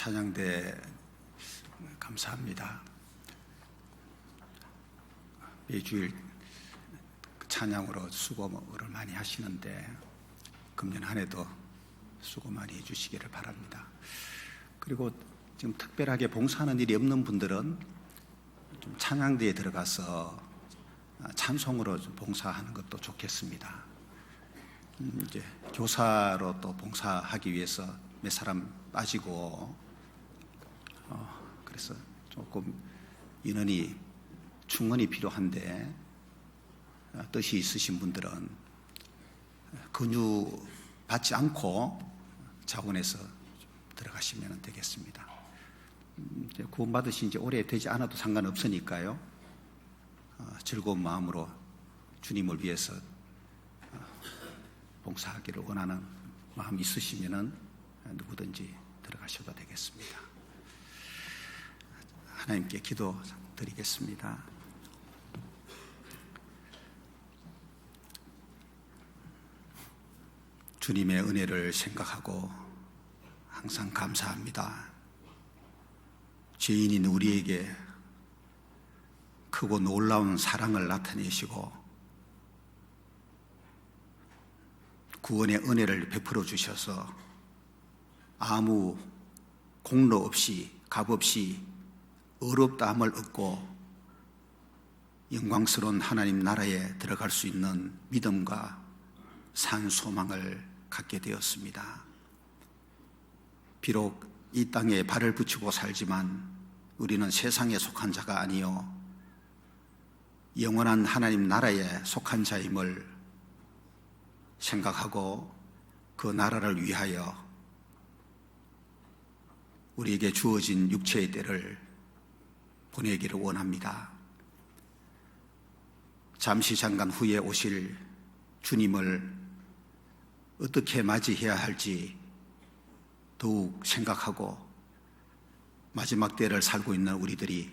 찬양대 감사합니다. 매주일 찬양으로 수고를 많이 하시는데 금년 한 해도 수고 많이 해주시기를 바랍니다. 그리고 지금 특별하게 봉사하는 일이 없는 분들은 좀 찬양대에 들어가서 찬송으로 좀 봉사하는 것도 좋겠습니다. 이제 교사로 또 봉사하기 위해서 몇 사람 빠지고 그래서 조금 인원이 충원이 필요한데 뜻이 있으신 분들은 근유 받지 않고 자원해서 들어가시면 되겠습니다. 구원받으신 지 오래 되지 않아도 상관없으니까요. 즐거운 마음으로 주님을 위해서 봉사하기를 원하는 마음이 있으시면 누구든지 들어가셔도 되겠습니다. 하나님께 기도 드리겠습니다. 주님의 은혜를 생각하고 항상 감사합니다. 죄인인 우리에게 크고 놀라운 사랑을 나타내시고 구원의 은혜를 베풀어 주셔서 아무 공로 없이 값 없이 의롭다함을 얻고 영광스러운 하나님 나라에 들어갈 수 있는 믿음과 산 소망을 갖게 되었습니다. 비록 이 땅에 발을 붙이고 살지만 우리는 세상에 속한 자가 아니요 영원한 하나님 나라에 속한 자임을 생각하고 그 나라를 위하여 우리에게 주어진 육체의 때를 보내기를 원합니다. 잠시 잠깐 후에 오실 주님을 어떻게 맞이해야 할지 더욱 생각하고 마지막 때를 살고 있는 우리들이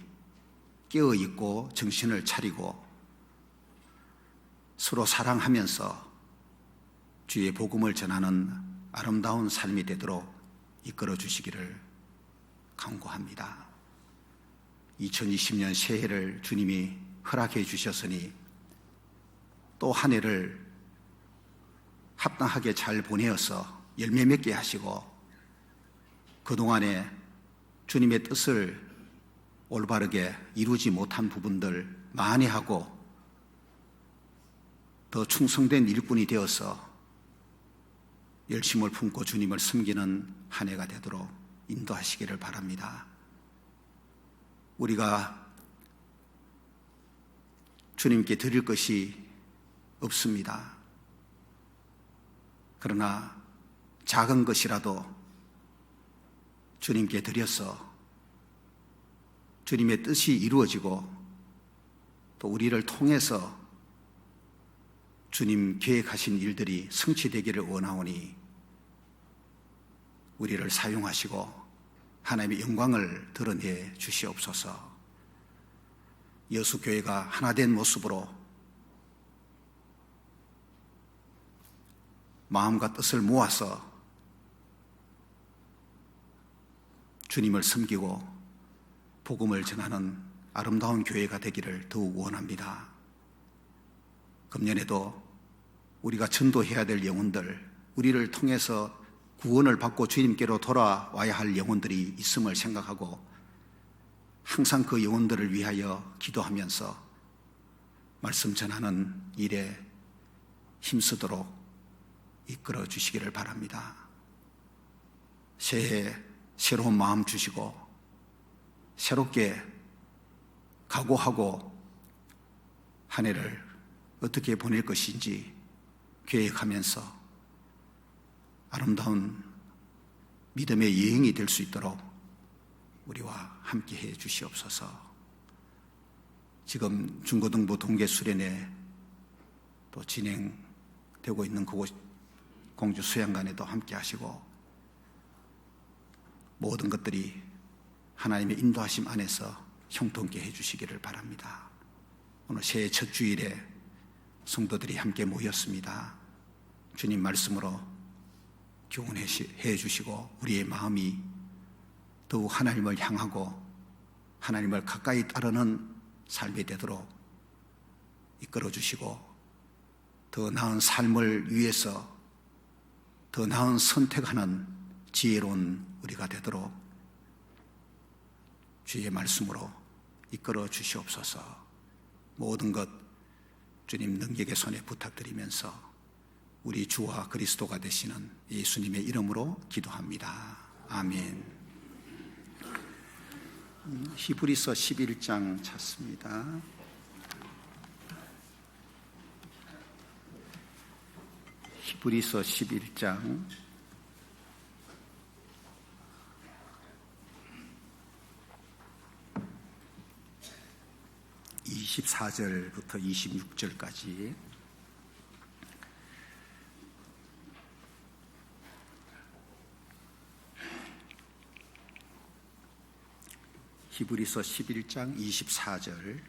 깨어있고 정신을 차리고 서로 사랑하면서 주의 복음을 전하는 아름다운 삶이 되도록 이끌어 주시기를 간구합니다. 2020년 새해를 주님이 허락해 주셨으니 또 한 해를 합당하게 잘 보내어서 열매 맺게 하시고 그동안에 주님의 뜻을 올바르게 이루지 못한 부분들 만회하고 더 충성된 일꾼이 되어서 열심을 품고 주님을 섬기는 한 해가 되도록 인도하시기를 바랍니다. 우리가 주님께 드릴 것이 없습니다. 그러나 작은 것이라도 주님께 드려서 주님의 뜻이 이루어지고 또 우리를 통해서 주님 계획하신 일들이 성취되기를 원하오니 우리를 사용하시고 하나님의 영광을 드러내 주시옵소서. 여수교회가 하나된 모습으로 마음과 뜻을 모아서 주님을 섬기고 복음을 전하는 아름다운 교회가 되기를 더욱 원합니다. 금년에도 우리가 전도해야 될 영혼들, 우리를 통해서 구원을 받고 주님께로 돌아와야 할 영혼들이 있음을 생각하고 항상 그 영혼들을 위하여 기도하면서 말씀 전하는 일에 힘쓰도록 이끌어 주시기를 바랍니다. 새해 새로운 마음 주시고 새롭게 각오하고 한 해를 어떻게 보낼 것인지 계획하면서 아름다운 믿음의 여행이 될 수 있도록 우리와 함께 해 주시옵소서. 지금 중고등부 동계 수련회 또 진행되고 있는 그곳 공주 수양관에도 함께 하시고 모든 것들이 하나님의 인도하심 안에서 형통케 해 주시기를 바랍니다. 오늘 새해 첫 주일에 성도들이 함께 모였습니다. 주님 말씀으로 교훈해 주시고 우리의 마음이 더욱 하나님을 향하고 하나님을 가까이 따르는 삶이 되도록 이끌어 주시고, 더 나은 삶을 위해서 더 나은 선택하는 지혜로운 우리가 되도록 주의 말씀으로 이끌어 주시옵소서. 모든 것 주님 능력의 손에 부탁드리면서 우리 주와 그리스도가 되시는 예수님의 이름으로 기도합니다. 아멘. 히브리서 11장 찾습니다. 히브리서 11장 24절부터 26절까지 히브리서 11장 24절부터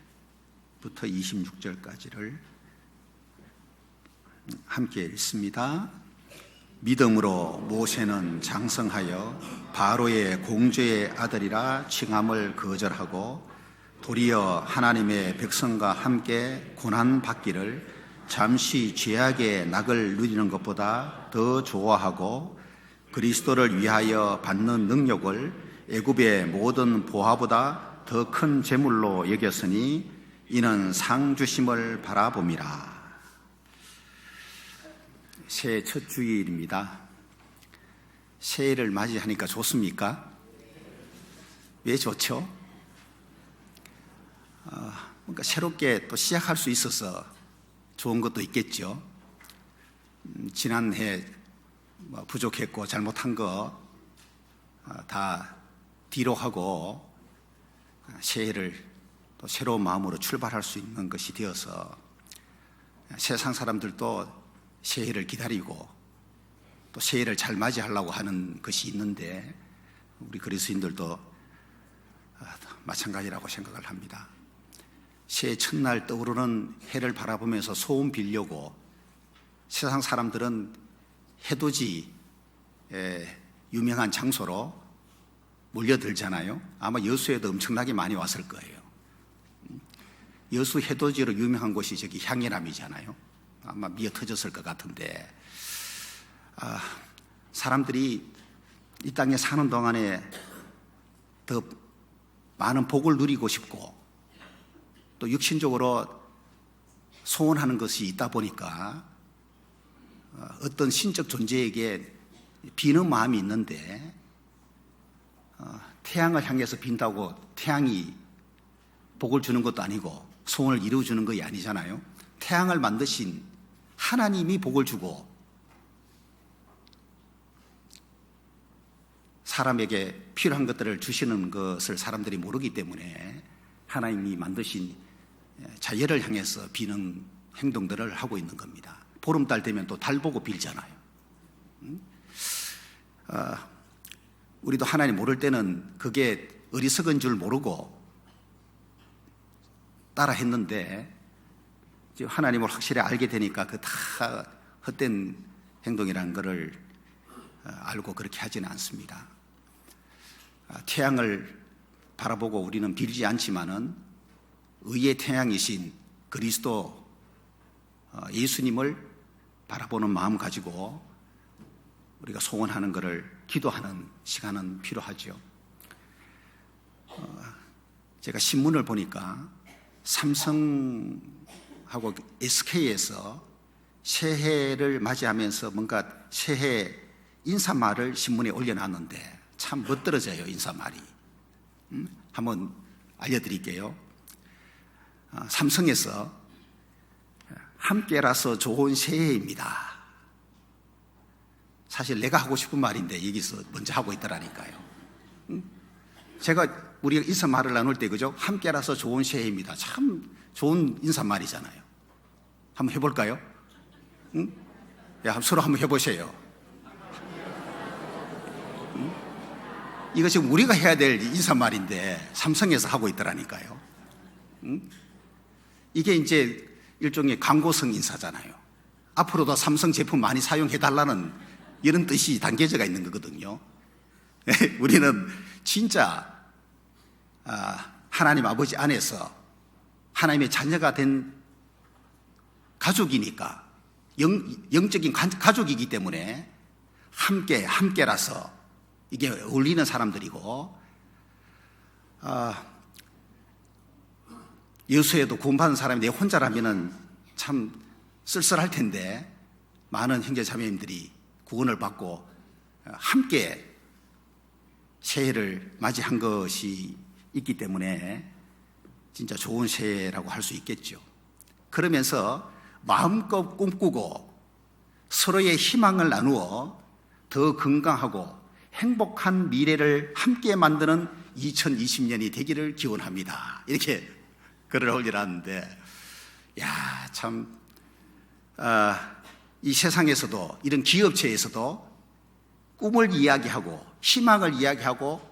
26절까지를 함께 읽습니다. 믿음으로 모세는 장성하여 바로의 공주의 아들이라 칭함을 거절하고 도리어 하나님의 백성과 함께 고난받기를 잠시 죄악의 낙을 누리는 것보다 더 좋아하고 그리스도를 위하여 받는 능력을 애굽의 모든 보화보다 더 큰 재물로 여겼으니 이는 상 주심을 바라봄이라. 새해 첫 주일입니다. 새해를 맞이하니까 좋습니까? 왜 좋죠? 뭔가 새롭게 또 시작할 수 있어서 좋은 것도 있겠죠. 지난해 부족했고 잘못한 거 다 뒤로 하고 새해를 또 새로운 마음으로 출발할 수 있는 것이 되어서 세상 사람들도 새해를 기다리고 또 새해를 잘 맞이하려고 하는 것이 있는데 우리 그리스도인들도 마찬가지라고 생각을 합니다. 새해 첫날 떠오르는 해를 바라보면서 소원 빌려고 세상 사람들은 해돋이 유명한 장소로 몰려들잖아요. 아마 여수에도 엄청나게 많이 왔을 거예요. 여수 해돋이로 유명한 곳이 저기 향예람이잖아요. 아마 미어 터졌을 것 같은데, 사람들이 이 땅에 사는 동안에 더 많은 복을 누리고 싶고 또 육신적으로 소원하는 것이 있다 보니까 어떤 신적 존재에게 비는 마음이 있는데, 태양을 향해서 빈다고 태양이 복을 주는 것도 아니고 소원을 이루어주는 것이 아니잖아요. 태양을 만드신 하나님이 복을 주고 사람에게 필요한 것들을 주시는 것을 사람들이 모르기 때문에 하나님이 만드신 자연을 향해서 비는 행동들을 하고 있는 겁니다. 보름달 되면 또 달 보고 빌잖아요. 우리도 하나님 모를 때는 그게 어리석은 줄 모르고 따라 했는데 하나님을 확실히 알게 되니까 그 다 헛된 행동이라는 것을 알고 그렇게 하지는 않습니다. 태양을 바라보고 우리는 빌지 않지만은 의의 태양이신 그리스도 예수님을 바라보는 마음 가지고 우리가 소원하는 것을 기도하는 시간은 필요하죠. 제가 신문을 보니까 삼성하고 SK에서 새해를 맞이하면서 뭔가 새해 인사말을 신문에 올려놨는데 참 멋들어져요, 인사말이. 한번 알려드릴게요. 삼성에서 함께라서 좋은 새해입니다. 사실 내가 하고 싶은 말인데 여기서 먼저 하고 있더라니까요. 제가 우리가 인사말을 나눌 때 그죠? 함께라서 좋은 새해입니다. 참 좋은 인사말이잖아요. 한번 해볼까요? 응? 야, 서로 한번 해보세요. 응? 이거 지금 우리가 해야 될 인사말인데 삼성에서 하고 있더라니까요. 응? 이게 이제 일종의 광고성 인사잖아요. 앞으로도 삼성 제품 많이 사용해달라는 이런 뜻이 담겨져 있는 거거든요. 우리는 진짜 하나님 아버지 안에서 하나님의 자녀가 된 가족이니까, 영적인 가족이기 때문에 함께라서 이게 어울리는 사람들이고, 여수에도 구원받은 사람이 내 혼자라면은 참 쓸쓸할 텐데, 많은 형제 자매님들이 구원을 받고 함께 새해를 맞이한 것이 있기 때문에 진짜 좋은 새해라고 할 수 있겠죠. 그러면서 마음껏 꿈꾸고 서로의 희망을 나누어 더 건강하고 행복한 미래를 함께 만드는 2020년이 되기를 기원합니다. 이렇게 글을 올려놨는데, 참, 이 세상에서도, 이런 기업체에서도 꿈을 이야기하고 희망을 이야기하고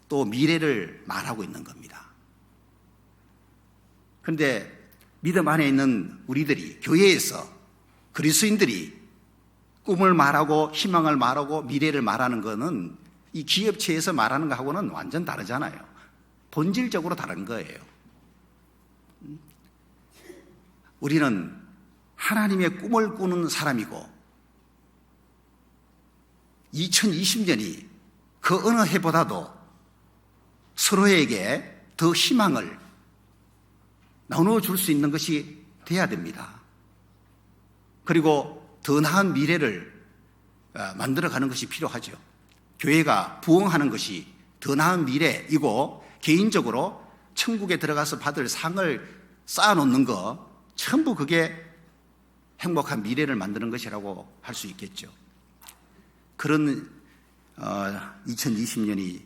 또 미래를 말하고 있는 겁니다. 그런데 믿음 안에 있는 우리들이, 교회에서 그리스도인들이 꿈을 말하고 희망을 말하고 미래를 말하는 것은 이 기업체에서 말하는 것하고는 완전 다르잖아요. 본질적으로 다른 거예요. 우리는 하나님의 꿈을 꾸는 사람이고, 2020년이 그 어느 해보다도 서로에게 더 희망을 나눠줄 수 있는 것이 돼야 됩니다. 그리고 더 나은 미래를 만들어가는 것이 필요하죠. 교회가 부흥하는 것이 더 나은 미래이고, 개인적으로 천국에 들어가서 받을 상을 쌓아놓는 거, 전부 그게 행복한 미래를 만드는 것이라고 할 수 있겠죠. 그런 2020년이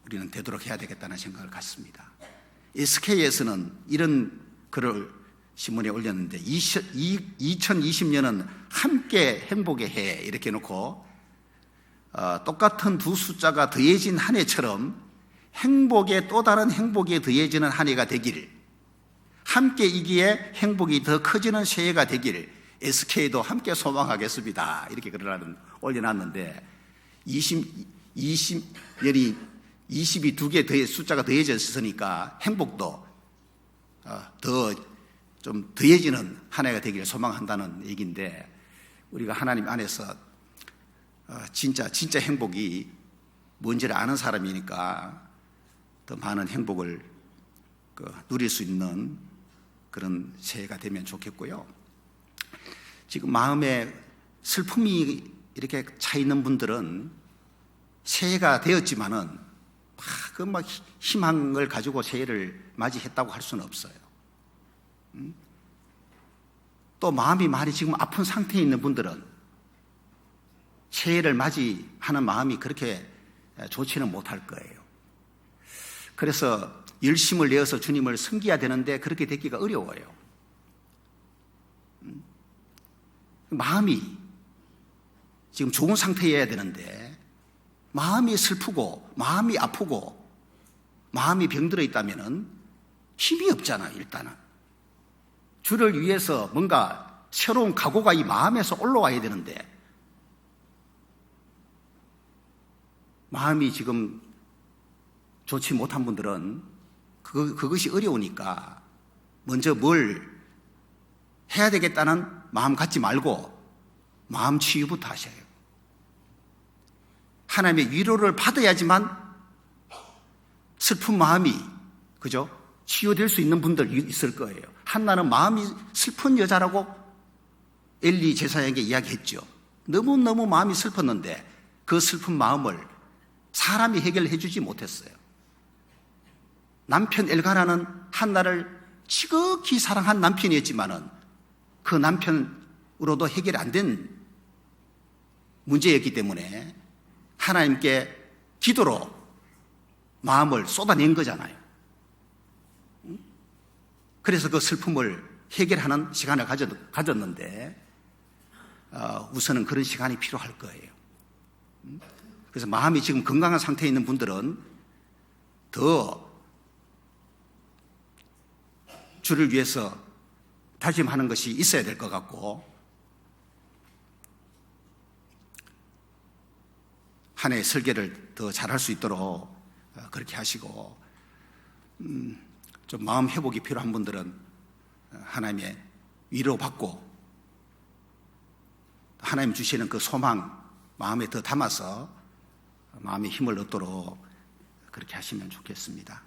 우리는 되도록 해야 되겠다는 생각을 갖습니다. SK에서는 이런 글을 신문에 올렸는데, 2020년은 함께 행복의 해, 이렇게 해놓고 똑같은 두 숫자가 더해진 한 해처럼 행복에 또 다른 행복이 더해지는 한 해가 되길, 함께 이기에 행복이 더 커지는 새해가 되길 SK도 함께 소망하겠습니다. 이렇게 글을 올려놨는데, 20년이 20이 두 개 숫자가 더해졌으니까 행복도 더 좀 더해지는 한 해가 되기를 소망한다는 얘기인데, 우리가 하나님 안에서 진짜 행복이 뭔지를 아는 사람이니까 더 많은 행복을 누릴 수 있는 그런 새해가 되면 좋겠고요. 지금 마음에 슬픔이 이렇게 차 있는 분들은 새해가 되었지만은 막 희망을 가지고 새해를 맞이했다고 할 수는 없어요. 또 마음이 많이 지금 아픈 상태에 있는 분들은 새해를 맞이하는 마음이 그렇게 좋지는 못할 거예요. 그래서 열심을 내어서 주님을 섬겨야 되는데 그렇게 되기가 어려워요. 마음이 지금 좋은 상태여야 되는데, 마음이 슬프고 마음이 아프고 마음이 병들어 있다면 힘이 없잖아요. 일단은 주를 위해서 뭔가 새로운 각오가 이 마음에서 올라와야 되는데, 마음이 지금 좋지 못한 분들은 그것이 어려우니까 먼저 뭘 해야 되겠다는 마음 갖지 말고 마음 치유부터 하셔요. 하나님의 위로를 받아야지만 슬픈 마음이, 그죠? 치유될 수 있는 분들 있을 거예요. 한나는 마음이 슬픈 여자라고 엘리 제사장에게 이야기했죠. 너무너무 마음이 슬펐는데 그 슬픈 마음을 사람이 해결해 주지 못했어요. 남편 엘가나는 한나를 지극히 사랑한 남편이었지만은 그 남편으로도 해결이 안 된 문제였기 때문에 하나님께 기도로 마음을 쏟아낸 거잖아요. 그래서 그 슬픔을 해결하는 시간을 가졌는데, 우선은 그런 시간이 필요할 거예요. 그래서 마음이 지금 건강한 상태에 있는 분들은 더 주를 위해서 다짐하는 것이 있어야 될 것 같고, 한 해 설계를 더 잘할 수 있도록 그렇게 하시고, 좀 마음 회복이 필요한 분들은 하나님의 위로받고 하나님 주시는 그 소망 마음에 더 담아서 마음의 힘을 얻도록 그렇게 하시면 좋겠습니다.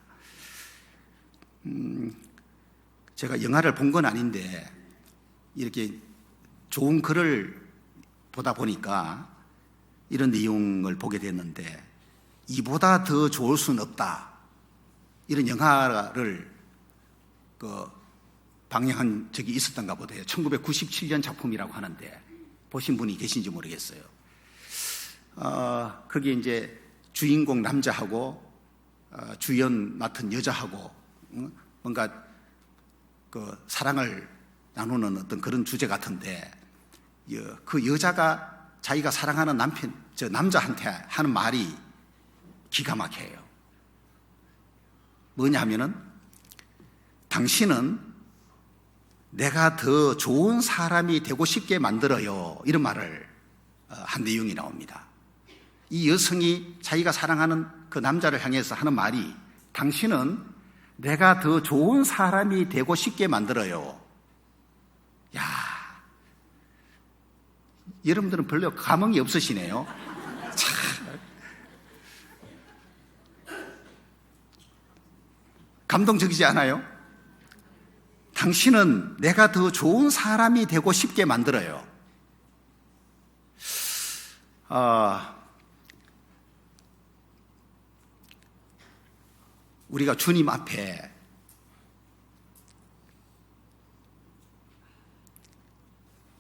제가 영화를 본 건 아닌데 이렇게 좋은 글을 보다 보니까 이런 내용을 보게 됐는데, 이보다 더 좋을 수는 없다, 이런 영화를 방영한 적이 있었던가 보대요. 1997년 작품이라고 하는데 보신 분이 계신지 모르겠어요. 거기에 이제 주인공 남자하고 주연 맡은 여자하고 뭔가 그 사랑을 나누는 어떤 그런 주제 같은데, 그 여자가 자기가 사랑하는 남자한테 하는 말이 기가 막혀요. 뭐냐 하면은, 당신은 내가 더 좋은 사람이 되고 싶게 만들어요, 이런 말을 한 내용이 나옵니다. 이 여성이 자기가 사랑하는 그 남자를 향해서 하는 말이, 당신은 내가 더 좋은 사람이 되고 싶게 만들어요. 야, 여러분들은 별로 감흥이 없으시네요. 참. 감동적이지 않아요? 당신은 내가 더 좋은 사람이 되고 싶게 만들어요. 우리가 주님 앞에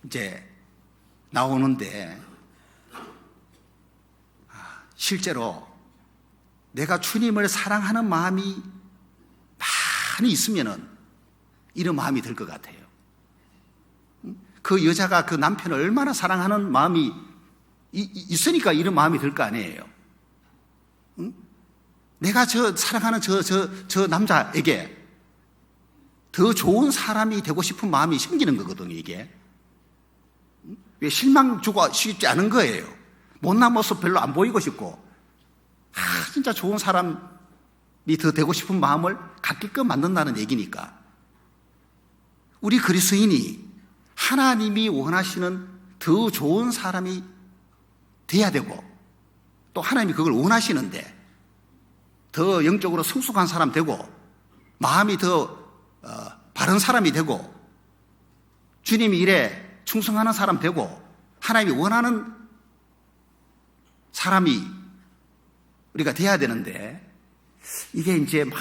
이제 나오는데, 실제로 내가 주님을 사랑하는 마음이 많이 있으면은 이런 마음이 들 것 같아요. 그 여자가 그 남편을 얼마나 사랑하는 마음이 있으니까 이런 마음이 들 거 아니에요. 내가 사랑하는 저 남자에게 더 좋은 사람이 되고 싶은 마음이 생기는 거거든요, 이게. 왜 실망 주고 싶지 않은 거예요. 못난 모습 별로 안 보이고 싶고, 진짜 좋은 사람이 더 되고 싶은 마음을 갖게끔 만든다는 얘기니까. 우리 그리스도인이 하나님이 원하시는 더 좋은 사람이 돼야 되고, 또 하나님이 그걸 원하시는데 더 영적으로 성숙한 사람 되고, 마음이 더 바른 사람이 되고, 주님의 일에 충성하는 사람 되고, 하나님이 원하는 사람이 우리가 돼야 되는데, 이게 이제 막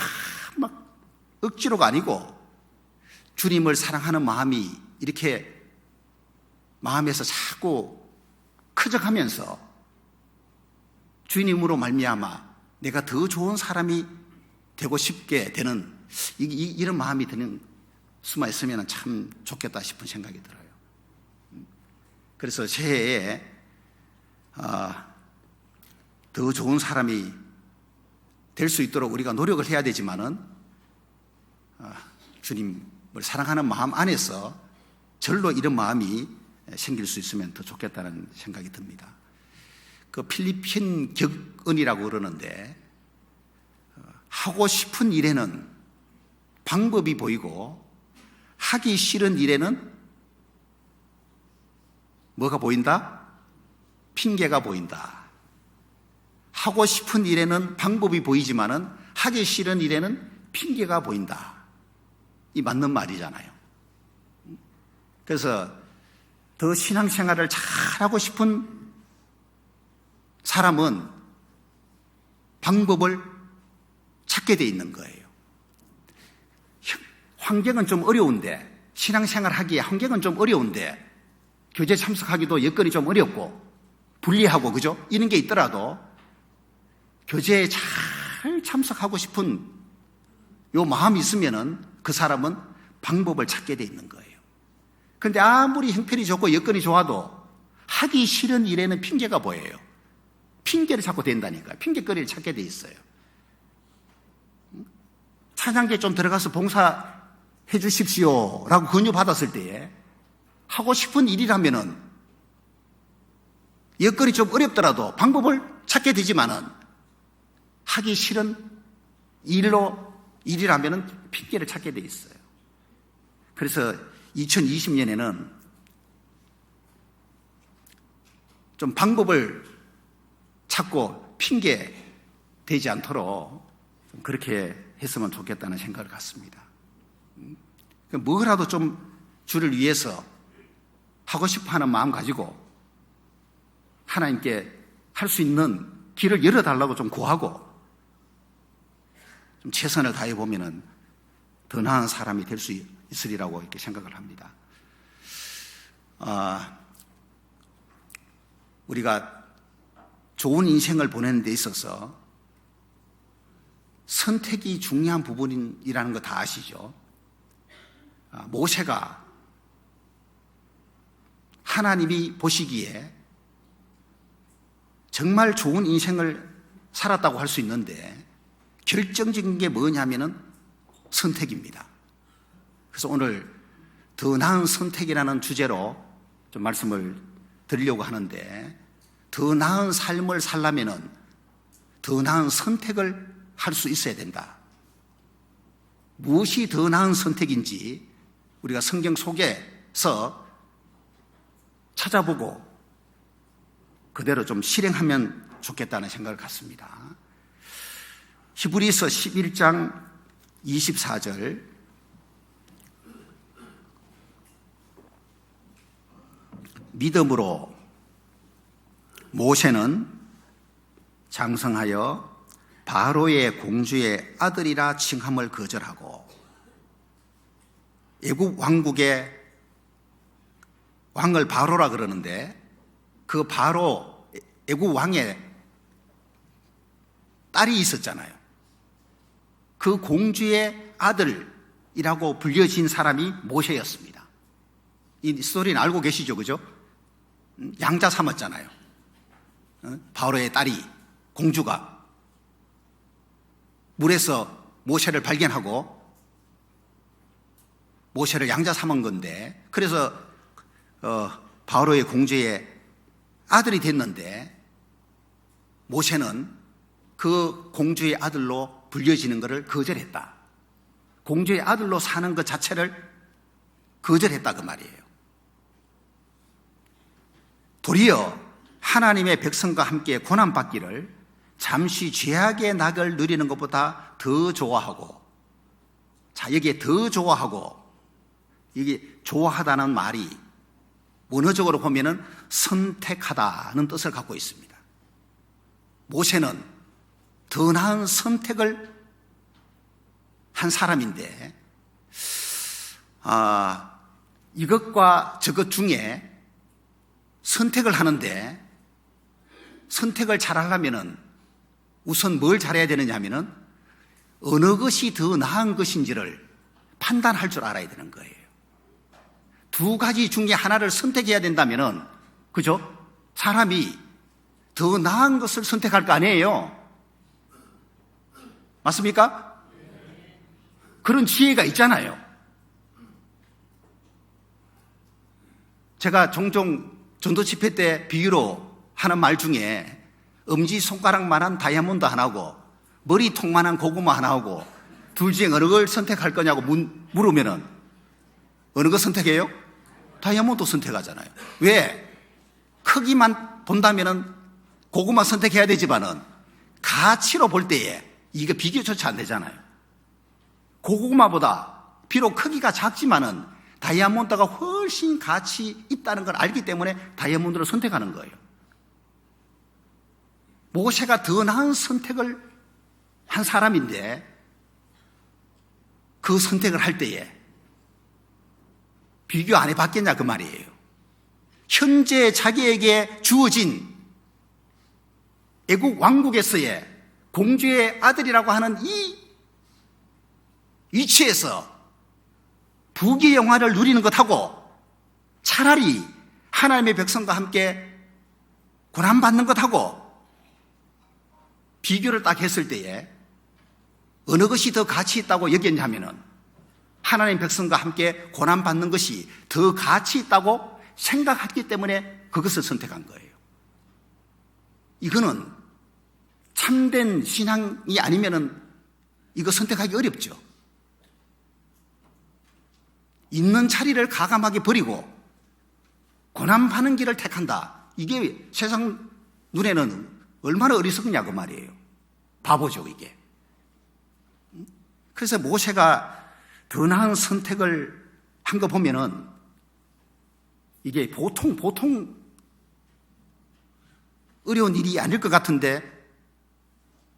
억지로가 아니고 주님을 사랑하는 마음이 이렇게 마음에서 자꾸 커져가면서 주님으로 말미암아 내가 더 좋은 사람이 되고 싶게 되는 이런 마음이 드는 수만 있으면 참 좋겠다 싶은 생각이 들어요. 그래서 새해에 더 좋은 사람이 될 수 있도록 우리가 노력을 해야 되지만은, 주님을 사랑하는 마음 안에서 절로 이런 마음이 생길 수 있으면 더 좋겠다는 생각이 듭니다. 그 필리핀 격언이라고 그러는데, 하고 싶은 일에는 방법이 보이고 하기 싫은 일에는 뭐가 보인다? 핑계가 보인다. 하고 싶은 일에는 방법이 보이지만은 하기 싫은 일에는 핑계가 보인다. 이 맞는 말이잖아요. 그래서 더 신앙생활을 잘하고 싶은 사람은 방법을 찾게 돼 있는 거예요. 환경은 좀 어려운데, 신앙생활 하기에 환경은 좀 어려운데, 교제 참석하기도 여건이 좀 어렵고 불리하고, 그죠? 이런 게 있더라도 교제에 잘 참석하고 싶은 요 마음이 있으면은 그 사람은 방법을 찾게 돼 있는 거예요. 그런데 아무리 형편이 좋고 여건이 좋아도 하기 싫은 일에는 핑계가 보여요. 핑계를 찾고 된다니까요. 핑계거리를 찾게 돼 있어요. 찬양계 좀 들어가서 봉사해 주십시오 라고 권유 받았을 때에 하고 싶은 일이라면은 여건이 좀 어렵더라도 방법을 찾게 되지만은 하기 싫은 일이라면은 핑계를 찾게 돼 있어요. 그래서 2020년에는 좀 방법을 찾고 핑계 되지 않도록 좀 그렇게 했으면 좋겠다는 생각을 갖습니다. 뭐라도 좀 주를 위해서 하고 싶어 하는 마음 가지고 하나님께 할 수 있는 길을 열어달라고 좀 구하고 좀 최선을 다해 보면은 더 나은 사람이 될 수 있으리라고 이렇게 생각을 합니다. 우리가 좋은 인생을 보내는 데 있어서 선택이 중요한 부분이라는 거 다 아시죠? 모세가 하나님이 보시기에 정말 좋은 인생을 살았다고 할 수 있는데 결정적인 게 뭐냐면은 선택입니다. 그래서 오늘 더 나은 선택이라는 주제로 좀 말씀을 드리려고 하는데, 더 나은 삶을 살려면은 더 나은 선택을 할 수 있어야 된다. 무엇이 더 나은 선택인지 우리가 성경 속에서 찾아보고 그대로 좀 실행하면 좋겠다는 생각을 갖습니다. 히브리서 11장 24절, 믿음으로 모세는 장성하여 바로의 공주의 아들이라 칭함을 거절하고 애굽 왕국의 왕을 바로라 그러는데, 그 바로 애굽 왕의 딸이 있었잖아요. 그 공주의 아들이라고 불려진 사람이 모세였습니다. 이 스토리는 알고 계시죠, 그죠? 양자 삼았잖아요. 바로의 딸이, 공주가 물에서 모세를 발견하고 모세를 양자 삼은 건데, 그래서 바로의 공주의 아들이 됐는데, 모세는 그 공주의 아들로 불려지는 것을 거절했다. 공주의 아들로 사는 것 자체를 거절했다 그 말이에요. 도리어 하나님의 백성과 함께 고난받기를 잠시 죄악의 낙을 누리는 것보다 더 좋아하고, 자, 여기에 더 좋아하고, 이게 좋아하다는 말이 원어적으로 보면은 선택하다는 뜻을 갖고 있습니다. 모세는 더 나은 선택을 한 사람인데, 이것과 저것 중에 선택을 하는데, 선택을 잘 하려면은 우선 뭘 잘해야 되느냐 하면은 어느 것이 더 나은 것인지를 판단할 줄 알아야 되는 거예요. 두 가지 중에 하나를 선택해야 된다면은, 그죠? 사람이 더 나은 것을 선택할 거 아니에요. 맞습니까? 그런 지혜가 있잖아요. 제가 종종 전도 집회 때 비유로 하는 말 중에 엄지손가락만한 다이아몬드 하나하고 머리통만한 고구마 하나하고 둘 중에 어느 걸 선택할 거냐고 물으면은 어느 거 선택해요? 다이아몬드 선택하잖아요. 왜? 크기만 본다면은 고구마 선택해야 되지만은 가치로 볼 때에 이게 비교조차 안 되잖아요. 고구마보다 비록 크기가 작지만은 다이아몬드가 훨씬 가치 있다는 걸 알기 때문에 다이아몬드를 선택하는 거예요. 모세가 더 나은 선택을 한 사람인데, 그 선택을 할 때에 비교 안 해봤겠냐 그 말이에요. 현재 자기에게 주어진 애국 왕국에서의 공주의 아들이라고 하는 이 위치에서 부귀 영화를 누리는 것하고 차라리 하나님의 백성과 함께 고난받는 것하고 비교를 딱 했을 때에 어느 것이 더 가치 있다고 여겼냐면은 하나님 백성과 함께 고난받는 것이 더 가치 있다고 생각했기 때문에 그것을 선택한 거예요. 이거는 참된 신앙이 아니면은 이거 선택하기 어렵죠. 있는 자리를 가감하게 버리고 고난받는 길을 택한다. 이게 세상 눈에는 얼마나 어리석냐고 말이에요. 바보죠, 이게. 그래서 모세가 더 나은 선택을 한 거 보면은 이게 보통 어려운 일이 아닐 것 같은데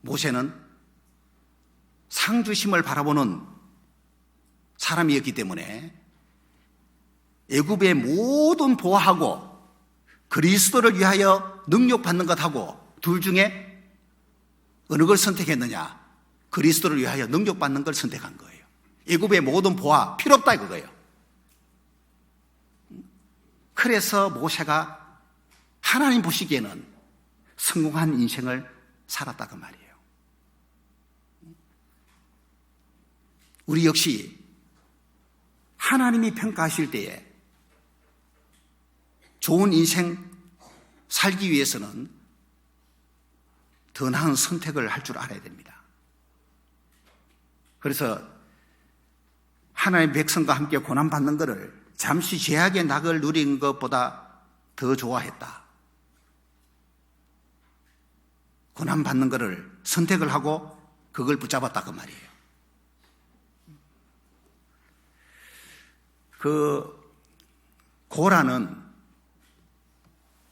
모세는 상주심을 바라보는 사람이었기 때문에 애굽의 모든 보호하고 그리스도를 위하여 능력받는 것하고 둘 중에 어느 걸 선택했느냐? 그리스도를 위하여 능력받는 걸 선택한 거예요. 애굽의 모든 보호 필요 없다 이거예요. 그래서 모세가 하나님 보시기에는 성공한 인생을 살았다 그 말이에요. 우리 역시 하나님이 평가하실 때에 좋은 인생 살기 위해서는 더 나은 선택을 할 줄 알아야 됩니다. 그래서 하나님의 백성과 함께 고난받는 것을 잠시 죄악의 낙을 누린 것보다 더 좋아했다. 고난받는 것을 선택을 하고 그걸 붙잡았다 그 말이에요. 그 고라는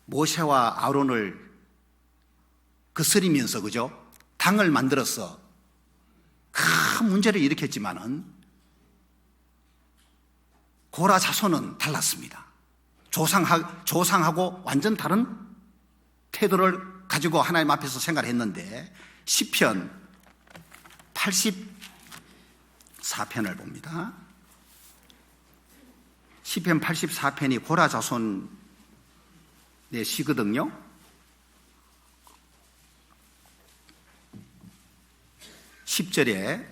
모세와 아론을 거스리면서 그죠? 당을 만들어서 큰 문제를 일으켰지만은 고라 자손은 달랐습니다. 조상하고 완전 다른 태도를 가지고 하나님 앞에서 생각을 했는데 시편 84편을 봅니다. 시편 84편이 고라 자손의 시거든요. 10절에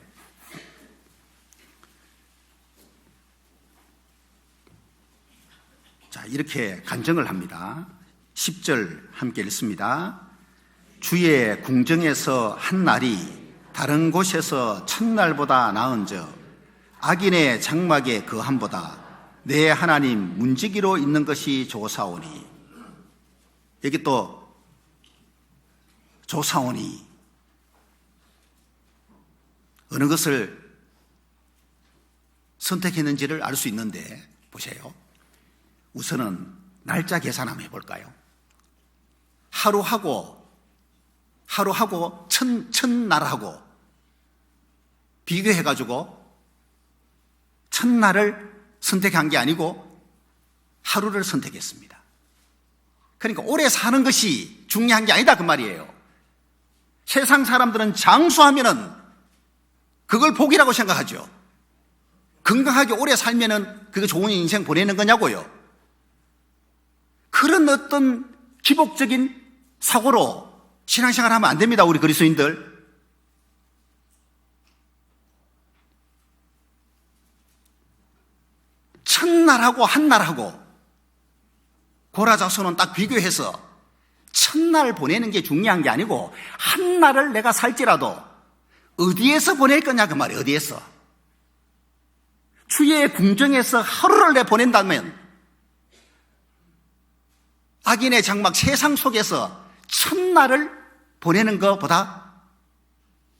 자, 이렇게 간증을 합니다. 10절 함께 읽습니다. 주의 궁정에서 한 날이 다른 곳에서 첫날보다 나은즉 악인의 장막의 거함보다 내 하나님 문지기로 있는 것이 좋사오니. 여기 또 좋사오니 어느 것을 선택했는지를 알 수 있는데 보세요. 우선은 날짜 계산 한번 해볼까요? 하루하고 첫날하고 비교해가지고 첫날을 선택한 게 아니고 하루를 선택했습니다. 그러니까 오래 사는 것이 중요한 게 아니다 그 말이에요. 세상 사람들은 장수하면은 그걸 복이라고 생각하죠. 건강하게 오래 살면은 그게 좋은 인생 보내는 거냐고요. 그런 어떤 기복적인 사고로 신앙생활 하면 안 됩니다. 우리 그리스도인들. 첫날하고 한날하고 고라 자손은 딱 비교해서 첫날 보내는 게 중요한 게 아니고 한날을 내가 살지라도 어디에서 보낼 거냐 그 말이에요. 어디에서. 주의 궁정에서 하루를 내 보낸다면 악인의 장막 세상 속에서 첫날을 보내는 것보다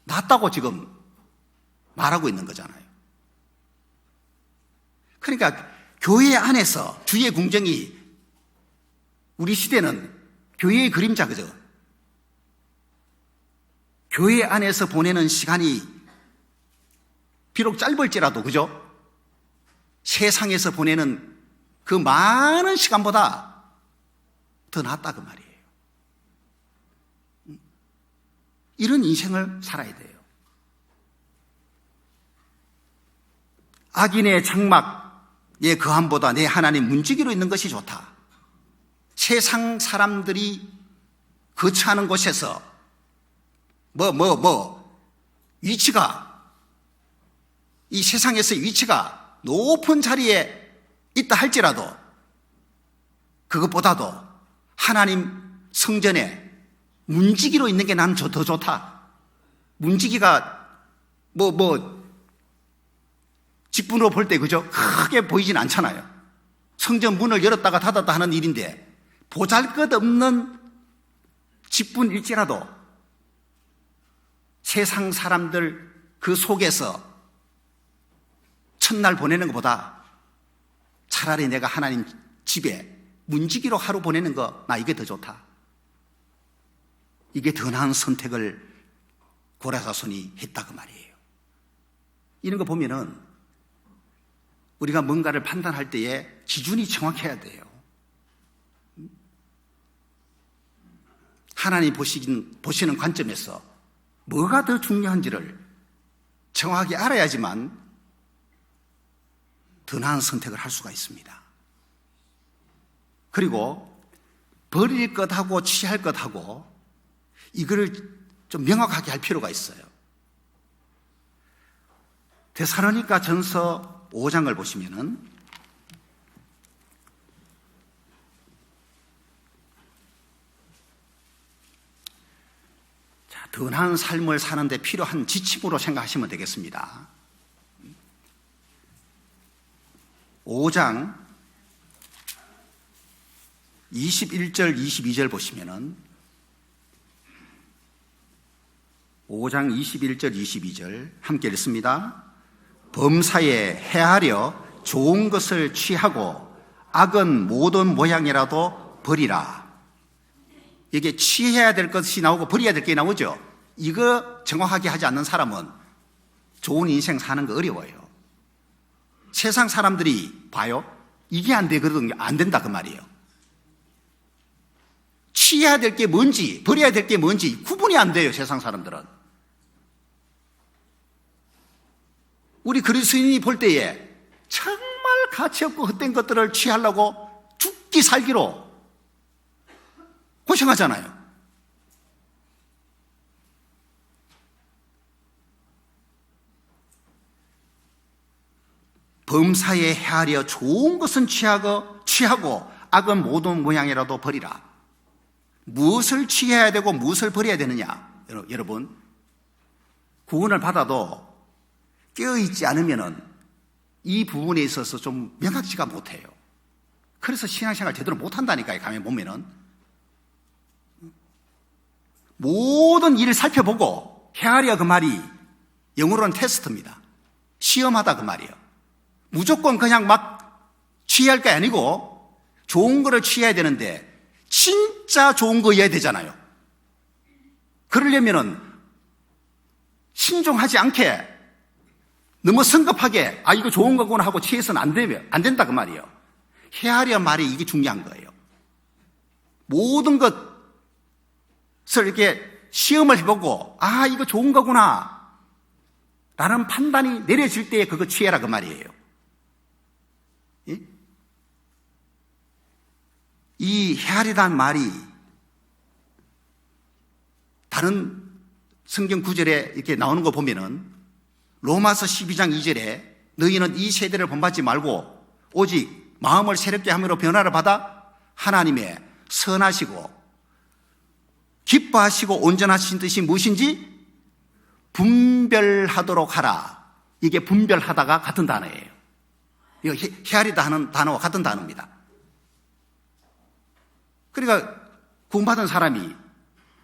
낫다고 지금 말하고 있는 거잖아요. 그러니까 교회 안에서 주의 궁정이 우리 시대는 교회의 그림자 그죠? 교회 안에서 보내는 시간이 비록 짧을지라도 그죠? 세상에서 보내는 그 많은 시간보다 더 낫다 그 말이에요. 이런 인생을 살아야 돼요. 악인의 장막의 거함보다 내 하나님 문지기로 있는 것이 좋다. 세상 사람들이 거처하는 곳에서 위치가 이 세상에서의 위치가 높은 자리에 있다 할지라도 그것보다도 하나님 성전에 문지기로 있는 게 나는 더 좋다. 문지기가 직분으로 볼 때 그죠? 크게 보이진 않잖아요. 성전 문을 열었다가 닫았다 하는 일인데 보잘것없는 직분일지라도 세상 사람들 그 속에서 첫날 보내는 것보다 차라리 내가 하나님 집에 문지기로 하루 보내는 거, 나 이게 더 좋다. 이게 더 나은 선택을 고라사손이 했다 그 말이에요. 이런 거 보면은 우리가 뭔가를 판단할 때에 기준이 정확해야 돼요. 하나님 보시는 관점에서 뭐가 더 중요한지를 정확하게 알아야지만 더 나은 선택을 할 수가 있습니다. 그리고 버릴 것하고 취할 것하고 이거를 좀 명확하게 할 필요가 있어요. 데살로니가 전서 5장을 보시면은 더 나은 삶을 사는데 필요한 지침으로 생각하시면 되겠습니다. 5장 21절 22절 보시면은 5장 21절 22절 함께 읽습니다. 범사에 헤아려 좋은 것을 취하고 악은 모든 모양이라도 버리라. 이게 취해야 될 것이 나오고 버려야 될 게 나오죠. 이거 정확하게 하지 않는 사람은 좋은 인생 사는 거 어려워요. 세상 사람들이 봐요. 이게 안 되거든요. 안 된다 그 말이에요. 취해야 될 게 뭔지 버려야 될 게 뭔지 구분이 안 돼요. 세상 사람들은. 우리 그리스도인이 볼 때에 정말 가치 없고 헛된 것들을 취하려고 죽기 살기로 고생하잖아요. 범사에 헤아려 좋은 것은 취하고 악은 모든 모양이라도 버리라. 무엇을 취해야 되고 무엇을 버려야 되느냐? 여러분, 구원을 받아도 깨어있지 않으면 이 부분에 있어서 좀 명확지가 못해요. 그래서 신앙생활 제대로 못한다니까요. 가면 보면은 모든 일을 살펴보고 헤아려 그 말이 영어로는 테스트입니다. 시험하다 그 말이에요. 무조건 그냥 막 취할 게 아니고 좋은 거를 취해야 되는데 진짜 좋은 거여야 되잖아요. 그러려면은 신중하지 않게 너무 성급하게 이거 좋은 거구나 하고 취해서는 안 된다 그 말이에요. 헤아려 말이 이게 중요한 거예요. 모든 것을 이렇게 시험을 해보고 이거 좋은 거구나 라는 판단이 내려질 때에 그거 취해라 그 말이에요. 예? 이 헤아리다는 말이 다른 성경 구절에 이렇게 나오는 거 보면은 로마서 12장 2절에 너희는 이 세대를 본받지 말고 오직 마음을 새롭게 함으로 변화를 받아 하나님의 선하시고 기뻐하시고 온전하신 뜻이 무엇인지 분별하도록 하라. 이게 분별하다가 같은 단어예요. 이거 헤아리다 하는 단어와 같은 단어입니다. 그러니까 구원받은 사람이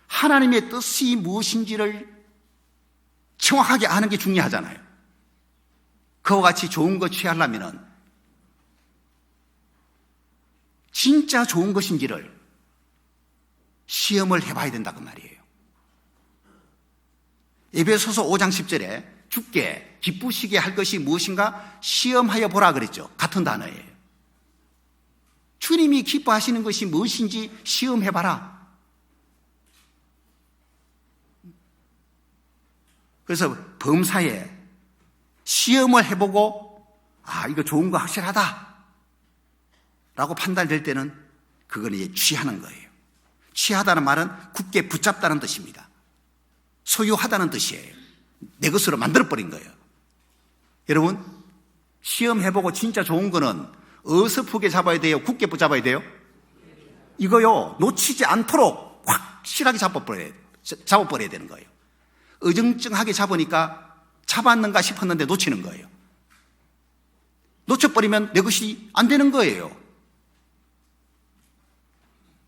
하나님의 뜻이 무엇인지를 정확하게 아는 게 중요하잖아요. 그와 같이 좋은 것 취하려면 진짜 좋은 것인지를 시험을 해봐야 된다고 말이에요. 에베소서 5장 10절에 주께 기쁘시게 할 것이 무엇인가 시험하여 보라 그랬죠. 같은 단어예요. 주님이 기뻐하시는 것이 무엇인지 시험해봐라. 그래서 범사에 시험을 해보고 이거 좋은 거 확실하다 라고 판단될 때는 그건 이제 취하는 거예요. 취하다는 말은 굳게 붙잡다는 뜻입니다. 소유하다는 뜻이에요. 내 것으로 만들어버린 거예요. 여러분, 시험해보고 진짜 좋은 거는 어설프게 잡아야 돼요? 굳게 붙잡아야 돼요? 이거요, 놓치지 않도록 확 확실하게 잡아버려야 되는 거예요. 어정쩡하게 잡으니까 잡았는가 싶었는데 놓치는 거예요. 놓쳐버리면 내 것이 안 되는 거예요.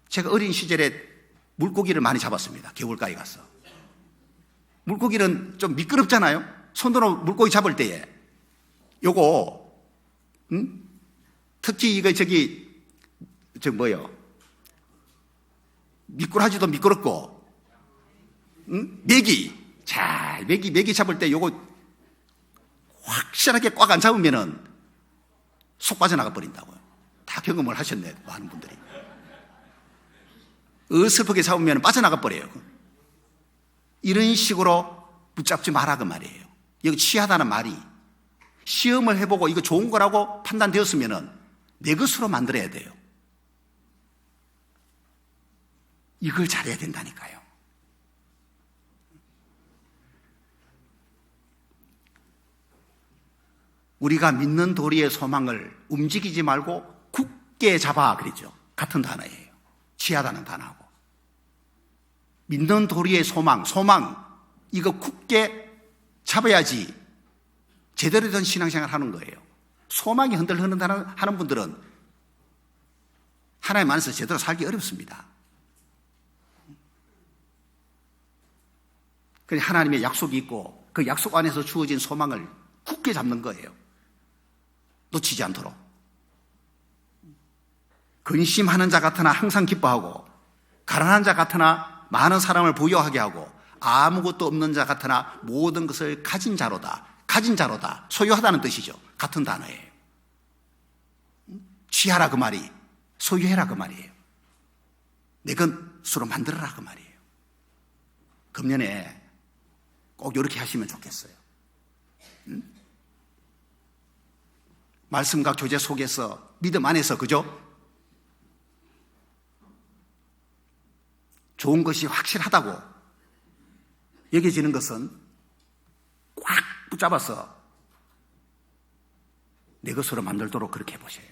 제가 어린 시절에 물고기를 많이 잡았습니다. 개울가에 가서. 물고기는 좀 미끄럽잖아요. 손으로 물고기 잡을 때에 요거 특히 이거 미꾸라지도 미끄럽고 메기 잡을 때 요거 확실하게 꽉 안 잡으면은 속 빠져나가 버린다고요. 다 경험을 하셨네, 많은 분들이. 어설프게 잡으면 빠져나가 버려요. 이런 식으로 붙잡지 마라 그 말이에요. 여기 취하다는 말이 시험을 해보고 이거 좋은 거라고 판단되었으면 내 것으로 만들어야 돼요. 이걸 잘해야 된다니까요. 우리가 믿는 도리의 소망을 움직이지 말고 굳게 잡아 그러죠. 같은 단어예요. 취하다는 단어하고. 믿는 도리의 소망 이거 굳게 잡아야지 제대로 된 신앙생활 하는 거예요. 소망이 흔들흔들 하는 분들은 하나님 안에서 제대로 살기 어렵습니다. 그래서 하나님의 약속이 있고 그 약속 안에서 주어진 소망을 굳게 잡는 거예요. 놓치지 않도록. 근심하는 자 같으나 항상 기뻐하고 가난한 자 같으나 많은 사람을 부유하게 하고 아무것도 없는 자 같으나 모든 것을 가진 자로다. 소유하다는 뜻이죠. 같은 단어예요. 취하라 그 말이 소유해라 그 말이에요. 내 것으로 만들어라 그 말이에요. 금년에 꼭 이렇게 하시면 좋겠어요. 말씀과 교제 속에서 믿음 안에서 그죠? 좋은 것이 확실하다고 여겨지는 것은 꽉 붙잡아서 내 것으로 만들도록 그렇게 해보세요.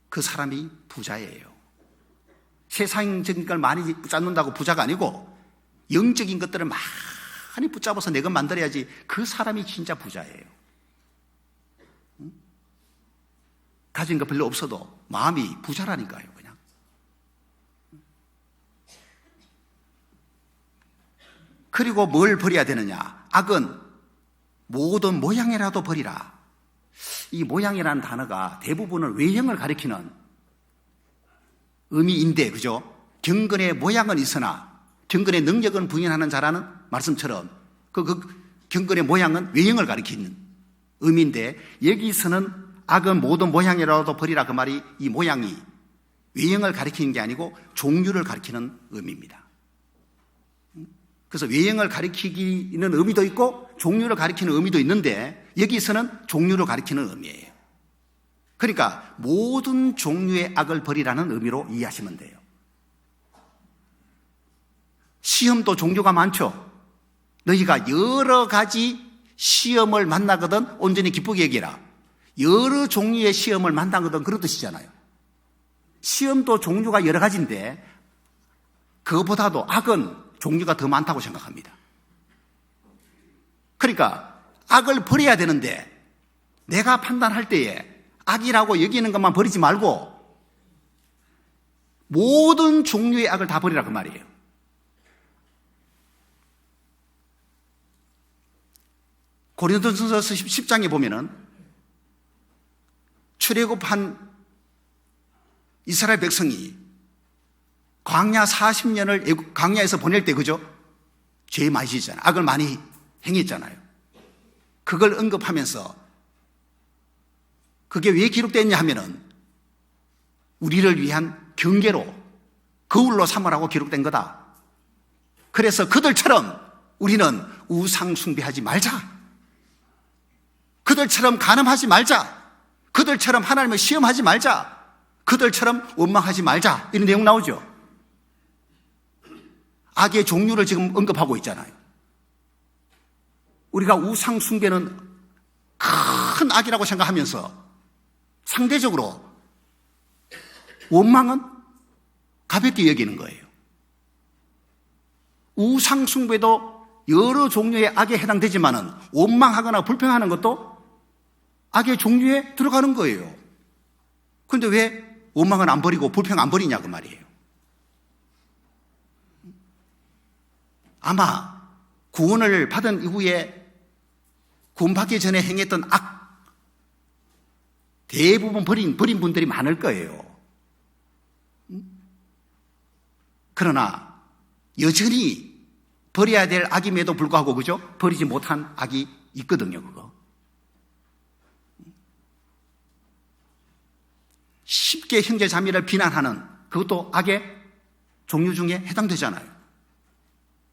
그 사람이 부자예요. 세상적인 걸 많이 붙잡는다고 부자가 아니고 영적인 것들을 많이 붙잡아서 내 것 만들어야지 그 사람이 진짜 부자예요. 가진 거 별로 없어도 마음이 부자라니까요, 그냥. 그리고 뭘 버려야 되느냐? 악은 모든 모양이라도 버리라. 이 모양이라는 단어가 대부분은 외형을 가리키는 의미인데, 그죠? 경건의 모양은 있으나 경건의 능력은 부인하는 자라는 말씀처럼 그 경건의 모양은 외형을 가리키는 의미인데, 여기서는 악은 모든 모양이라도 버리라 그 말이 이 모양이 외형을 가리키는 게 아니고 종류를 가리키는 의미입니다. 그래서 외형을 가리키는 의미도 있고 종류를 가리키는 의미도 있는데 여기서는 종류를 가리키는 의미예요. 그러니까 모든 종류의 악을 버리라는 의미로 이해하시면 돼요. 시험도 종류가 많죠. 너희가 여러 가지 시험을 만나거든 온전히 기쁘게 여기라. 여러 종류의 시험을 만나거든 그런 뜻이잖아요. 시험도 종류가 여러 가지인데 그것보다도 악은 종류가 더 많다고 생각합니다. 그러니까 악을 버려야 되는데 내가 판단할 때에 악이라고 여기는 것만 버리지 말고 모든 종류의 악을 다 버리라 그 말이에요. 고린도전서 10장에 보면은 출애굽한 이스라엘 백성이 광야 40년을 광야에서 보낼 때 그죠? 죄 많이 지었잖아요. 악을 많이 행했잖아요. 그걸 언급하면서 그게 왜 기록됐냐 하면은 우리를 위한 경계로 거울로 삼으라고 기록된 거다. 그래서 그들처럼 우리는 우상 숭배하지 말자. 그들처럼 간음하지 말자. 그들처럼 하나님을 시험하지 말자. 그들처럼 원망하지 말자. 이런 내용 나오죠. 악의 종류를 지금 언급하고 있잖아요. 우리가 우상 숭배는 큰 악이라고 생각하면서 상대적으로 원망은 가볍게 여기는 거예요. 우상숭배도 여러 종류의 악에 해당되지만은 원망하거나 불평하는 것도 악의 종류에 들어가는 거예요. 그런데 왜 원망은 안 버리고 불평 안 버리냐 그 말이에요. 아마 구원을 받은 이후에 구원받기 전에 행했던 악 대부분 버린 분들이 많을 거예요. 그러나 여전히 버려야 될 악임에도 불구하고 그죠? 버리지 못한 악이 있거든요. 그거 쉽게 형제 자매를 비난하는 그것도 악의 종류 중에 해당되잖아요.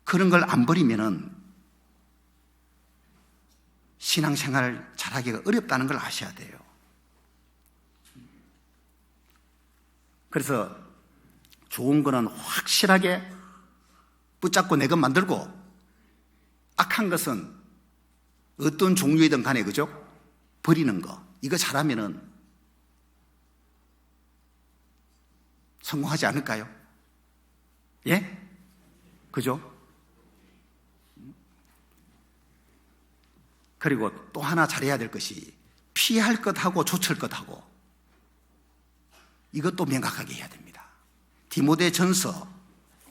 그런 걸 안 버리면은 신앙생활을 잘하기가 어렵다는 걸 아셔야 돼요. 그래서 좋은 거는 확실하게 붙잡고 내 것 만들고, 악한 것은 어떤 종류이든 간에 그죠? 버리는 거, 이거 잘하면은 성공하지 않을까요? 예? 그죠? 그리고 또 하나 잘해야 될 것이 피할 것하고 좇을 것하고, 이것도 명확하게 해야 됩니다. 디모데전서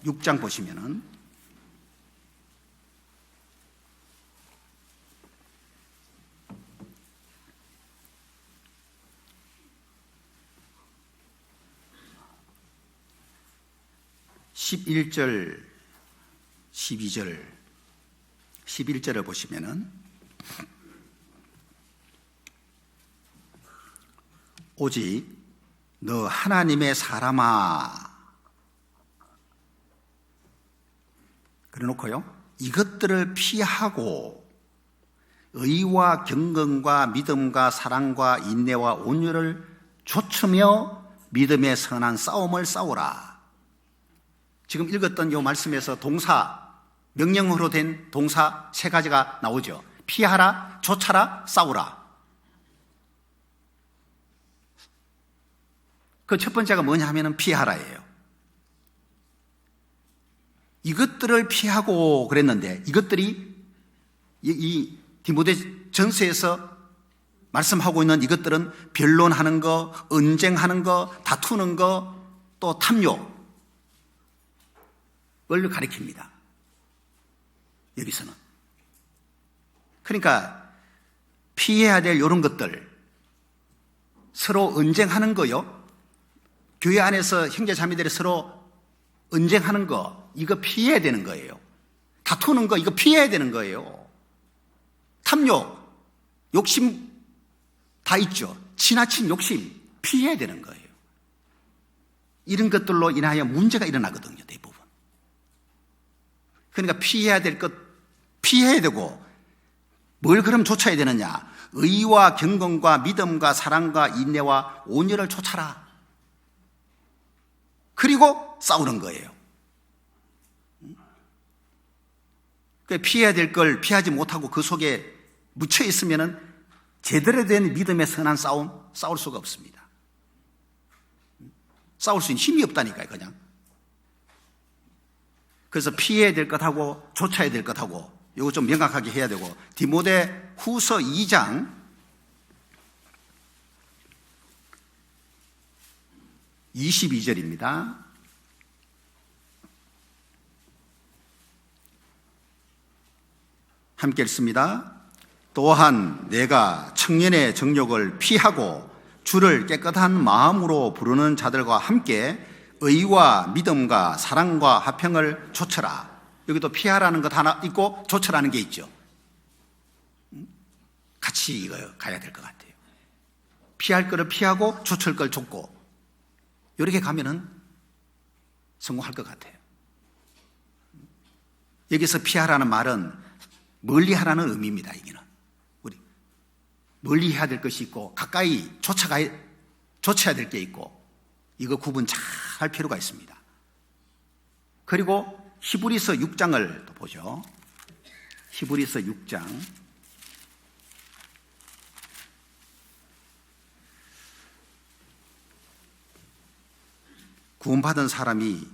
6장 보시면은 11절, 12절, 11절을 보시면은 오직 너 하나님의 사람아, 그래 놓고요, 이것들을 피하고 의와 경건과 믿음과 사랑과 인내와 온유를 좇으며 믿음의 선한 싸움을 싸우라. 지금 읽었던 이 말씀에서 동사, 명령어로 된 동사 세 가지가 나오죠. 피하라, 좇아라, 싸우라. 그 첫 번째가 뭐냐 하면은 피하라예요. 이것들을 피하고 그랬는데, 이것들이 이 디모데전서에서 말씀하고 있는 이것들은 변론하는 거, 언쟁하는 거, 다투는 거, 또 탐욕을 가리킵니다. 여기서는. 그러니까 피해야 될 이런 것들, 서로 언쟁하는 거요, 교회 안에서 형제 자매들이 서로 언쟁하는 거, 이거 피해야 되는 거예요. 다투는 거, 이거 피해야 되는 거예요. 탐욕, 욕심 다 있죠. 지나친 욕심 피해야 되는 거예요. 이런 것들로 인하여 문제가 일어나거든요, 대부분. 그러니까 피해야 될 것 피해야 되고, 뭘 그럼 좇아야 되느냐? 의와 경건과 믿음과 사랑과 인내와 온유를 좇아라. 그리고 싸우는 거예요. 피해야 될 걸 피하지 못하고 그 속에 묻혀 있으면은 제대로 된 믿음의 선한 싸움 싸울 수가 없습니다. 싸울 수 있는 힘이 없다니까요, 그냥. 그래서 피해야 될 것하고 좇아야 될 것하고 이거 좀 명확하게 해야 되고, 디모데 후서 2장 22절입니다. 함께 읽습니다. 또한 내가 청년의 정욕을 피하고 주를 깨끗한 마음으로 부르는 자들과 함께 의와 믿음과 사랑과 화평을 좇으라. 여기도 피하라는 것 하나 있고 좇으라는 게 있죠. 같이 이거 가야 될 것 같아요. 피할 거를 피하고 좇을 걸 좇고, 이렇게 가면은 성공할 것 같아요. 여기서 피하라는 말은 멀리 하라는 의미입니다. 이게는 우리 멀리 해야 될 것이 있고 가까이 좇아야 될 게 있고, 이거 구분 잘 할 필요가 있습니다. 그리고 히브리서 6장을 또 보죠. 히브리서 6장 구원받은 사람이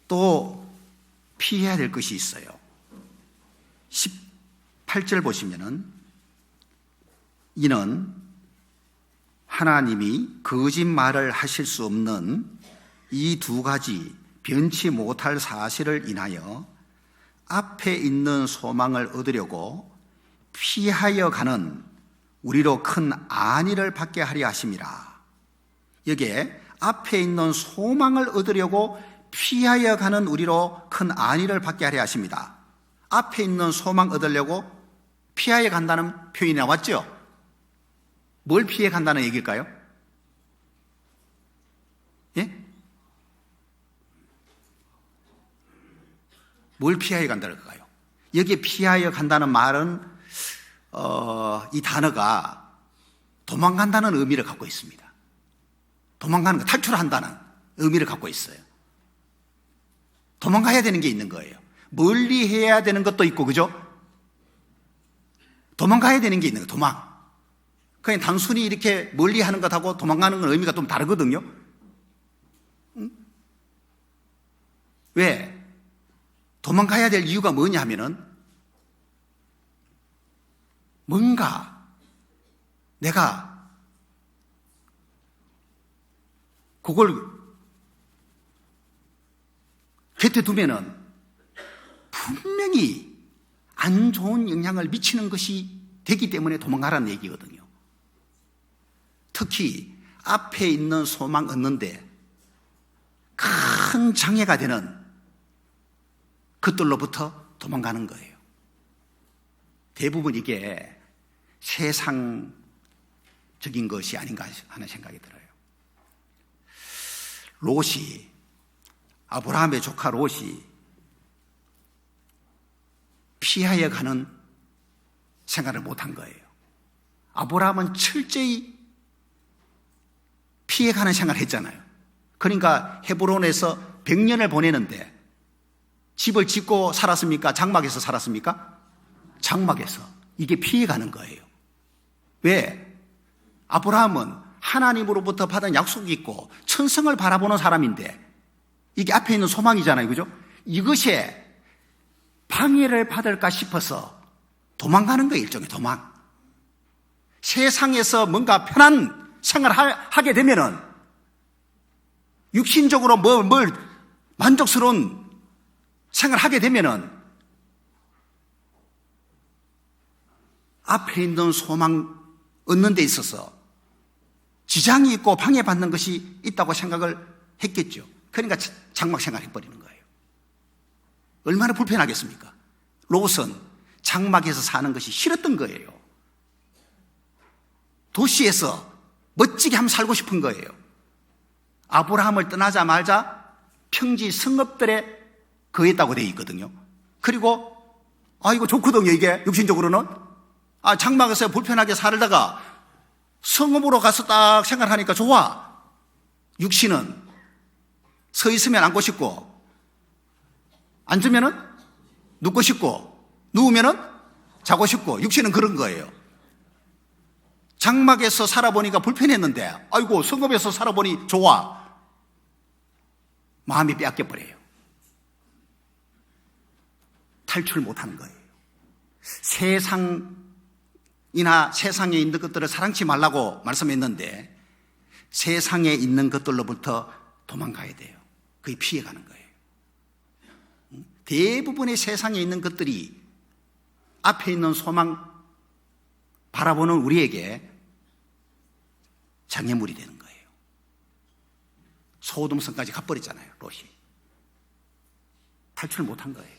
또 피해야 될 것이 있어요. 18절 보시면은 이는 하나님이 거짓말을 하실 수 없는 이 두 가지 변치 못할 사실을 인하여 앞에 있는 소망을 얻으려고 피하여 가는 우리로 큰 안위를 받게 하려 하심이라. 여기에 앞에 있는 소망을 얻으려고 피하여 가는 우리로 큰 안위를 받게 하려 하십니다. 앞에 있는 소망 얻으려고 피하여 간다는 표현이 나왔죠? 뭘 피해 간다는 얘기일까요? 예? 뭘 피하여 간다는 걸까요? 여기에 피하여 간다는 말은 이 단어가 도망간다는 의미를 갖고 있습니다. 도망가는 거, 탈출한다는 의미를 갖고 있어요. 도망가야 되는 게 있는 거예요. 멀리 해야 되는 것도 있고, 그죠? 도망가야 되는 게 있는 거예요. 도망. 그냥 단순히 이렇게 멀리 하는 것하고 도망가는 건 의미가 좀 다르거든요. 응? 왜? 도망가야 될 이유가 뭐냐 하면은 뭔가 내가 그걸 곁에 두면은 분명히 안 좋은 영향을 미치는 것이 되기 때문에 도망가라는 얘기거든요. 특히 앞에 있는 소망 얻는데 큰 장애가 되는 그들로부터 도망가는 거예요. 대부분 이게 세상적인 것이 아닌가 하는 생각이 들어요. 롯이, 아브라함의 조카 롯이 피하여 가는 생각을 못한 거예요. 아브라함은 철저히 피해가는 생각을 했잖아요. 그러니까 헤브론에서 100년을 보내는데 집을 짓고 살았습니까? 장막에서 살았습니까? 장막에서. 이게 피해가는 거예요. 왜? 아브라함은 하나님으로부터 받은 약속이 있고 천성을 바라보는 사람인데 이게 앞에 있는 소망이잖아요. 그죠? 이것에 방해를 받을까 싶어서 도망가는 거예요. 일종의 도망. 세상에서 뭔가 편한 생활을 하게 되면은 육신적으로 뭘 만족스러운 생활을 하게 되면은 앞에 있는 소망 얻는 데 있어서 지장이 있고 방해받는 것이 있다고 생각을 했겠죠. 그러니까 장막 생활을 해버리는 거예요. 얼마나 불편하겠습니까? 롯은 장막에서 사는 것이 싫었던 거예요. 도시에서 멋지게 한번 살고 싶은 거예요. 아브라함을 떠나자마자 평지 성읍들에 거했다고 되어 있거든요. 그리고 이거 좋거든요. 이게 육신적으로는 장막에서 불편하게 살다가 성읍으로 가서 딱 생활하니까 좋아. 육신은 서 있으면 앉고 싶고 앉으면은 눕고 싶고 누우면은 자고 싶고 육신은 그런 거예요. 장막에서 살아보니까 불편했는데 아이고 성읍에서 살아보니 좋아. 마음이 빼앗겨버려요. 탈출 못하는 거예요. 세상에 있는 것들을 사랑치 말라고 말씀했는데 세상에 있는 것들로부터 도망가야 돼요. 그게 피해가는 거예요. 대부분의 세상에 있는 것들이 앞에 있는 소망 바라보는 우리에게 장애물이 되는 거예요. 소돔성까지 가버렸잖아요. 롯이. 탈출 못한 거예요.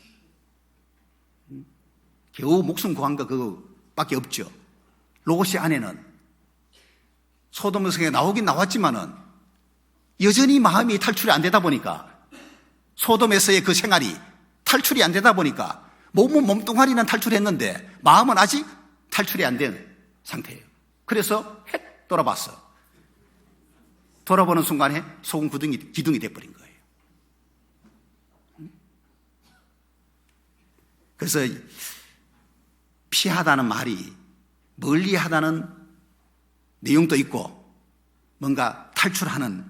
겨우 목숨 구한 거 그거밖에 없죠. 롯의 아내는 소돔성에 나오긴 나왔지만은 여전히 마음이 탈출이 안 되다 보니까 소돔에서의 그 생활이 탈출이 안 되다 보니까 몸뚱아리는 탈출했는데 마음은 아직 탈출이 안 된 상태예요. 그래서 헷 돌아봤어. 돌아보는 순간에 소금 기둥이 돼버린 거예요. 그래서 피하다는 말이 멀리하다는 내용도 있고 뭔가 탈출하는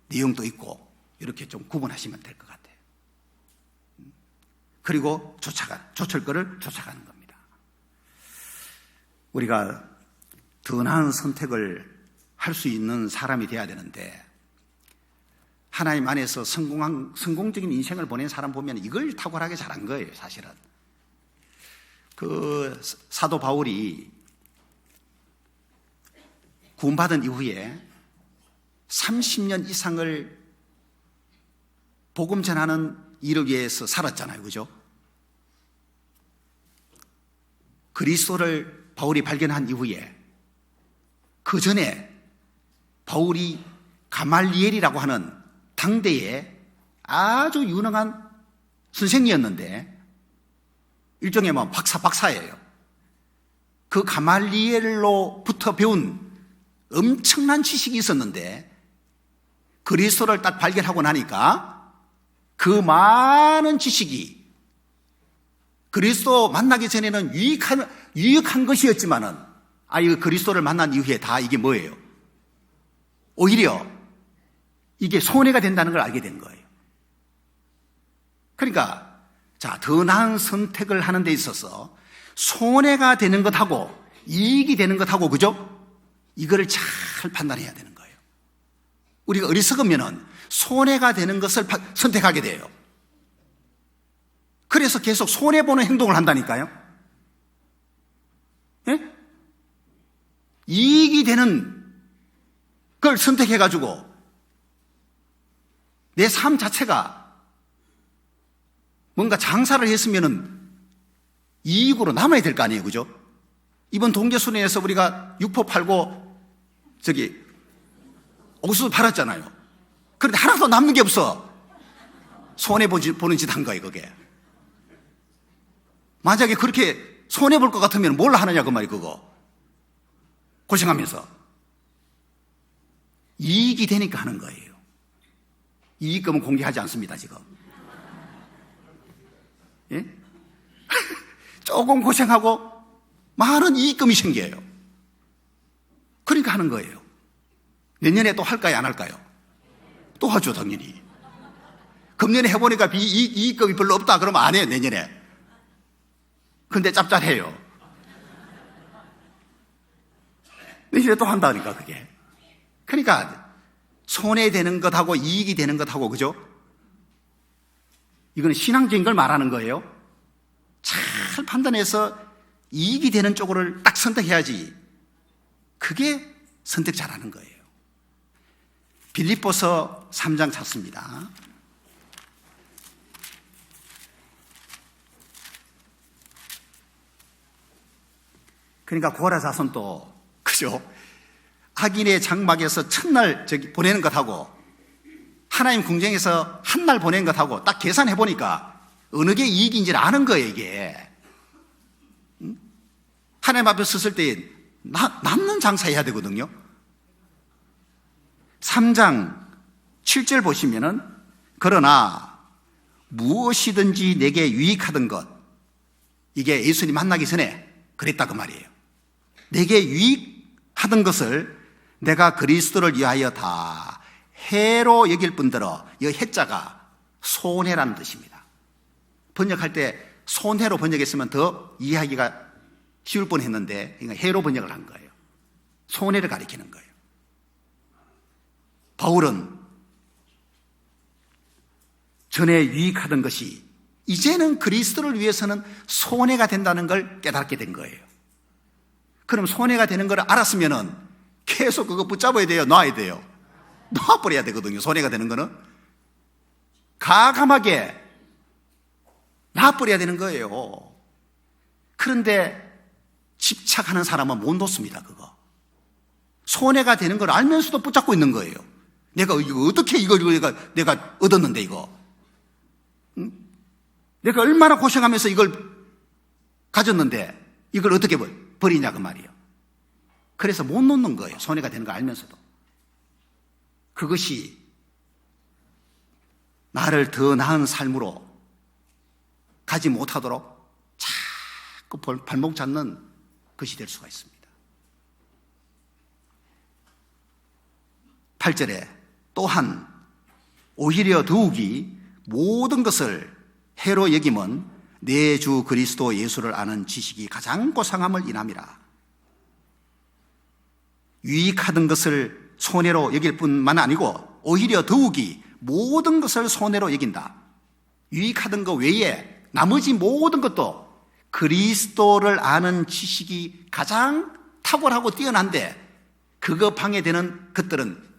내용도 있고 이렇게 좀 구분하시면 될 것 같아요. 그리고 조철거를 쫓아가는 겁니다. 우리가 더 나은 선택을 할 수 있는 사람이 되어야 되는데, 하나님 안에서 성공적인 인생을 보낸 사람 보면 이걸 탁월하게 잘한 거예요, 사실은. 그 사도 바울이 구원받은 이후에 30년 이상을 복음 전하는 일을 위해서 살았잖아요, 그죠? 그리스도를 바울이 발견한 이후에 그 전에 바울이 가말리엘이라고 하는 당대의 아주 유능한 선생이었는데, 일종의 뭐 박사예요. 그 가말리엘로부터 배운 엄청난 지식이 있었는데, 그리스도를 딱 발견하고 나니까 그 많은 지식이 그리스도 만나기 전에는 유익한 것이었지만은, 이 그리스도를 만난 이후에 다 이게 뭐예요? 오히려 이게 손해가 된다는 걸 알게 된 거예요. 그러니까 더 나은 선택을 하는 데 있어서 손해가 되는 것하고 이익이 되는 것하고, 그죠? 이거를 잘 판단해야 되는 거예요. 우리가 어리석으면은 손해가 되는 것을 선택하게 돼요. 그래서 계속 손해보는 행동을 한다니까요. 예? 이익이 되는 걸 선택해가지고 내 삶 자체가 뭔가 장사를 했으면은 이익으로 남아야 될 거 아니에요, 그죠? 이번 동계순회에서 우리가 육포 팔고 옥수수 팔았잖아요. 그런데 하나도 남는 게 없어. 손해보는 짓 한 거예요, 그게. 만약에 그렇게 손해볼 것 같으면 뭘 하느냐, 그 말이 그거. 고생하면서. 이익이 되니까 하는 거예요. 이익금은 공개하지 않습니다, 지금. 예? 조금 고생하고 많은 이익금이 생겨요. 그러니까 하는 거예요. 내년에 또 할까요, 안 할까요? 또 하죠, 당연히. 금년에 해보니까 이익금이 별로 없다 그러면 안 해요, 내년에. 근데 짭짤해요. 내년에 또 한다니까, 그게. 그러니까 손해되는 것하고 이익이 되는 것하고, 그죠? 이거는 신앙적인 걸 말하는 거예요. 잘 판단해서 이익이 되는 쪽을 딱 선택해야지. 그게 선택 잘하는 거예요. 빌립보서 3장 찾습니다. 그러니까 고라 자손도, 그죠? 악인의 장막에서 첫날 보내는 것하고 하나님 궁정에서 한 날 보낸 것하고 딱 계산해 보니까 어느 게 이익인지를 아는 거예요, 이게. 하나님 앞에 섰을 때 남는 장사해야 되거든요. 3장 7절 보시면은, 그러나 무엇이든지 내게 유익하던 것, 이게 예수님 만나기 전에 그랬다 그 말이에요. 내게 유익하던 것을 내가 그리스도를 위하여 다 해로 여길 뿐더러, 이 해자가 손해라는 뜻입니다. 번역할 때 손해로 번역했으면 더 이해하기가 쉬울 뻔했는데 해로 번역을 한 거예요. 손해를 가리키는 거예요. 바울은 전에 유익하던 것이 이제는 그리스도를 위해서는 손해가 된다는 걸 깨닫게 된 거예요. 그럼 손해가 되는 걸 알았으면은 계속 그거 붙잡아야 돼요, 놔야 돼요? 놔버려야 되거든요. 손해가 되는 거는 가감하게 놔버려야 되는 거예요. 그런데 집착하는 사람은 못 놓습니다, 그거. 손해가 되는 걸 알면서도 붙잡고 있는 거예요. 내가 이거 어떻게 이걸 내가 얻었는데, 이거. 응? 내가 얼마나 고생하면서 이걸 가졌는데 이걸 어떻게 버리냐 그 말이에요. 그래서 못 놓는 거예요. 손해가 되는 거 알면서도. 그것이 나를 더 나은 삶으로 가지 못하도록 자꾸 발목 잡는 것이 될 수가 있습니다. 8절에 또한 오히려 더욱이 모든 것을 해로 여김은 내 주 그리스도 예수를 아는 지식이 가장 고상함을 인함이라. 유익하던 것을 손해로 여길 뿐만 아니고 오히려 더욱이 모든 것을 손해로 여긴다. 유익하던 것 외에 나머지 모든 것도 그리스도를 아는 지식이 가장 탁월하고 뛰어난데 그거 방해되는 것들은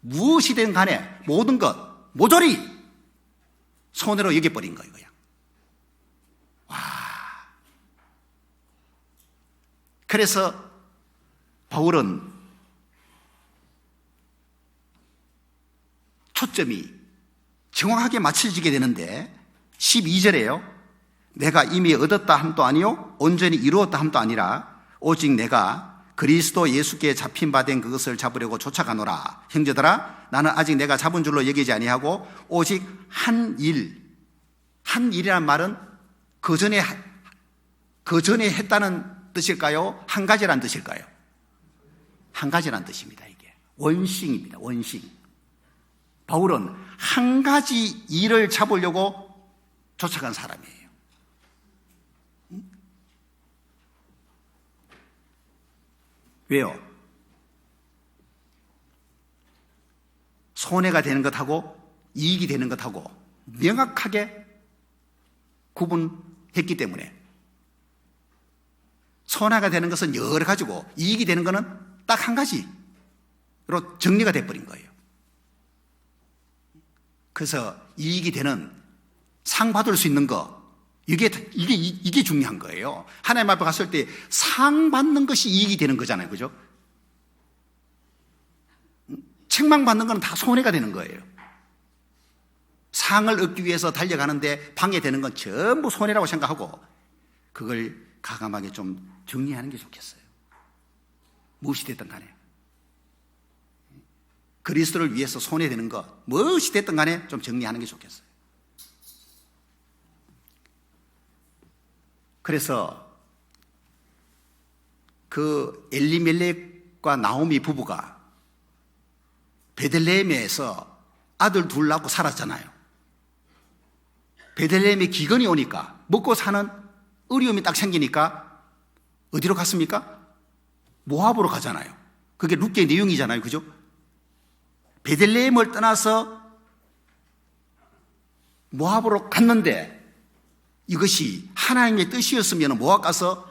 무엇이 된 간에 모든 것 모조리 손해로 여겨버린 거예요. 와. 그래서 바울은 초점이 정확하게 맞춰지게 되는데 12절에요. 내가 이미 얻었다 함도 아니요 온전히 이루었다 함도 아니라 오직 내가 그리스도 예수께 잡힌 바 된 그것을 잡으려고 쫓아가노라. 형제들아 나는 아직 내가 잡은 줄로 여기지 아니하고 오직 한 일이란 말은 그 전에 했다는 뜻일까요? 한 가지란 뜻일까요? 한 가지란 뜻입니다. 이게 원싱입니다. 원싱. 바울은 한 가지 일을 잡으려고 쫓아간 사람이에요. 왜요? 손해가 되는 것하고 이익이 되는 것하고 명확하게 구분했기 때문에 손해가 되는 것은 여러 가지고 이익이 되는 것은 딱 한 가지로 정리가 돼버린 거예요. 그래서 이익이 되는 상 받을 수 있는 거 이게 중요한 거예요. 하나님 앞에 갔을 때 상 받는 것이 이익이 되는 거잖아요. 그죠? 책망 받는 건 다 손해가 되는 거예요. 상을 얻기 위해서 달려가는데 방해되는 건 전부 손해라고 생각하고 그걸 가감하게 좀 정리하는 게 좋겠어요. 무엇이 됐든 간에 그리스도를 위해서 손해되는 것 무엇이 됐든 간에 좀 정리하는 게 좋겠어요. 그래서 그 엘리멜렉과 나오미 부부가 베들레헴에서 아들 둘 낳고 살았잖아요. 베들레헴에 기근이 오니까 먹고 사는 어려움이 딱 생기니까 어디로 갔습니까? 모압으로 가잖아요. 그게 룻기의 내용이잖아요. 그죠? 베들레헴을 떠나서 모압으로 갔는데 이것이 하나님의 뜻이었으면 모압 가서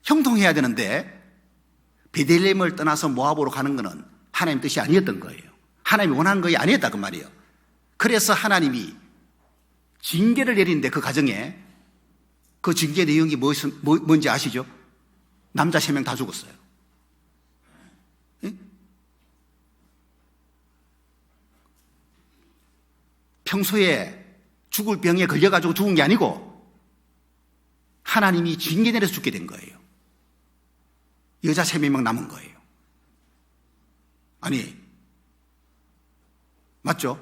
형통해야 되는데 베들레헴을 떠나서 모압으로 가는 것은 하나님 뜻이 아니었던 거예요. 하나님이 원하는 것이 아니었다 그 말이에요. 그래서 하나님이 징계를 내리는데 그 가정에 그 징계 내용이 뭔지 아시죠? 남자 3명 다 죽었어요. 평소에 죽을 병에 걸려가지고 죽은 게 아니고 하나님이 징계 내려서 죽게 된 거예요. 여자 3명 남은 거예요. 아니, 맞죠?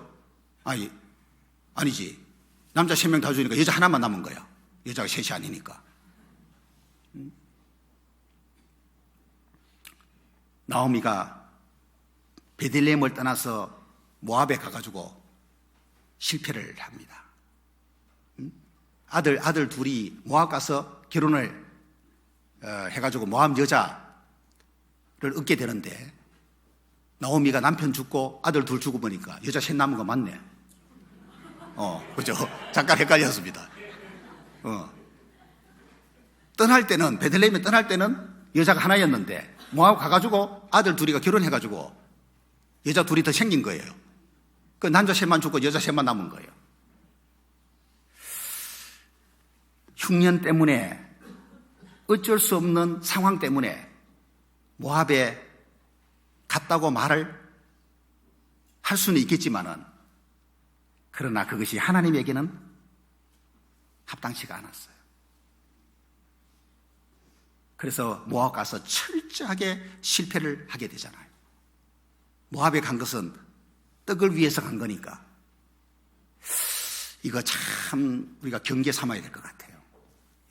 아니지. 남자 3명 다 죽으니까 여자 하나만 남은 거야. 여자가 셋이 아니니까. 나오미가 베들레헴을 떠나서 모압에 가가지고 실패를 합니다. 아들 둘이 모압 가서 결혼을 해가지고 모압 여자를 얻게 되는데 나오미가 남편 죽고 아들 둘 죽고 보니까 여자 셋 남은 거 맞네. 그죠? 잠깐 헷갈렸습니다. 떠날 때는 베들레헴에 떠날 때는 여자가 하나였는데 모압 가가지고 아들 둘이가 결혼해가지고 여자 둘이 더 생긴 거예요. 그 남자 셋만 죽고 여자 셋만 남은 거예요. 흉년 때문에 어쩔 수 없는 상황 때문에 모압에 갔다고 말을 할 수는 있겠지만은 그러나 그것이 하나님에게는 합당치가 않았어요. 그래서 모압 가서 철저하게 실패를 하게 되잖아요. 모압에 간 것은 떡을 위해서 간 거니까 이거 참 우리가 경계 삼아야 될 것 같아요.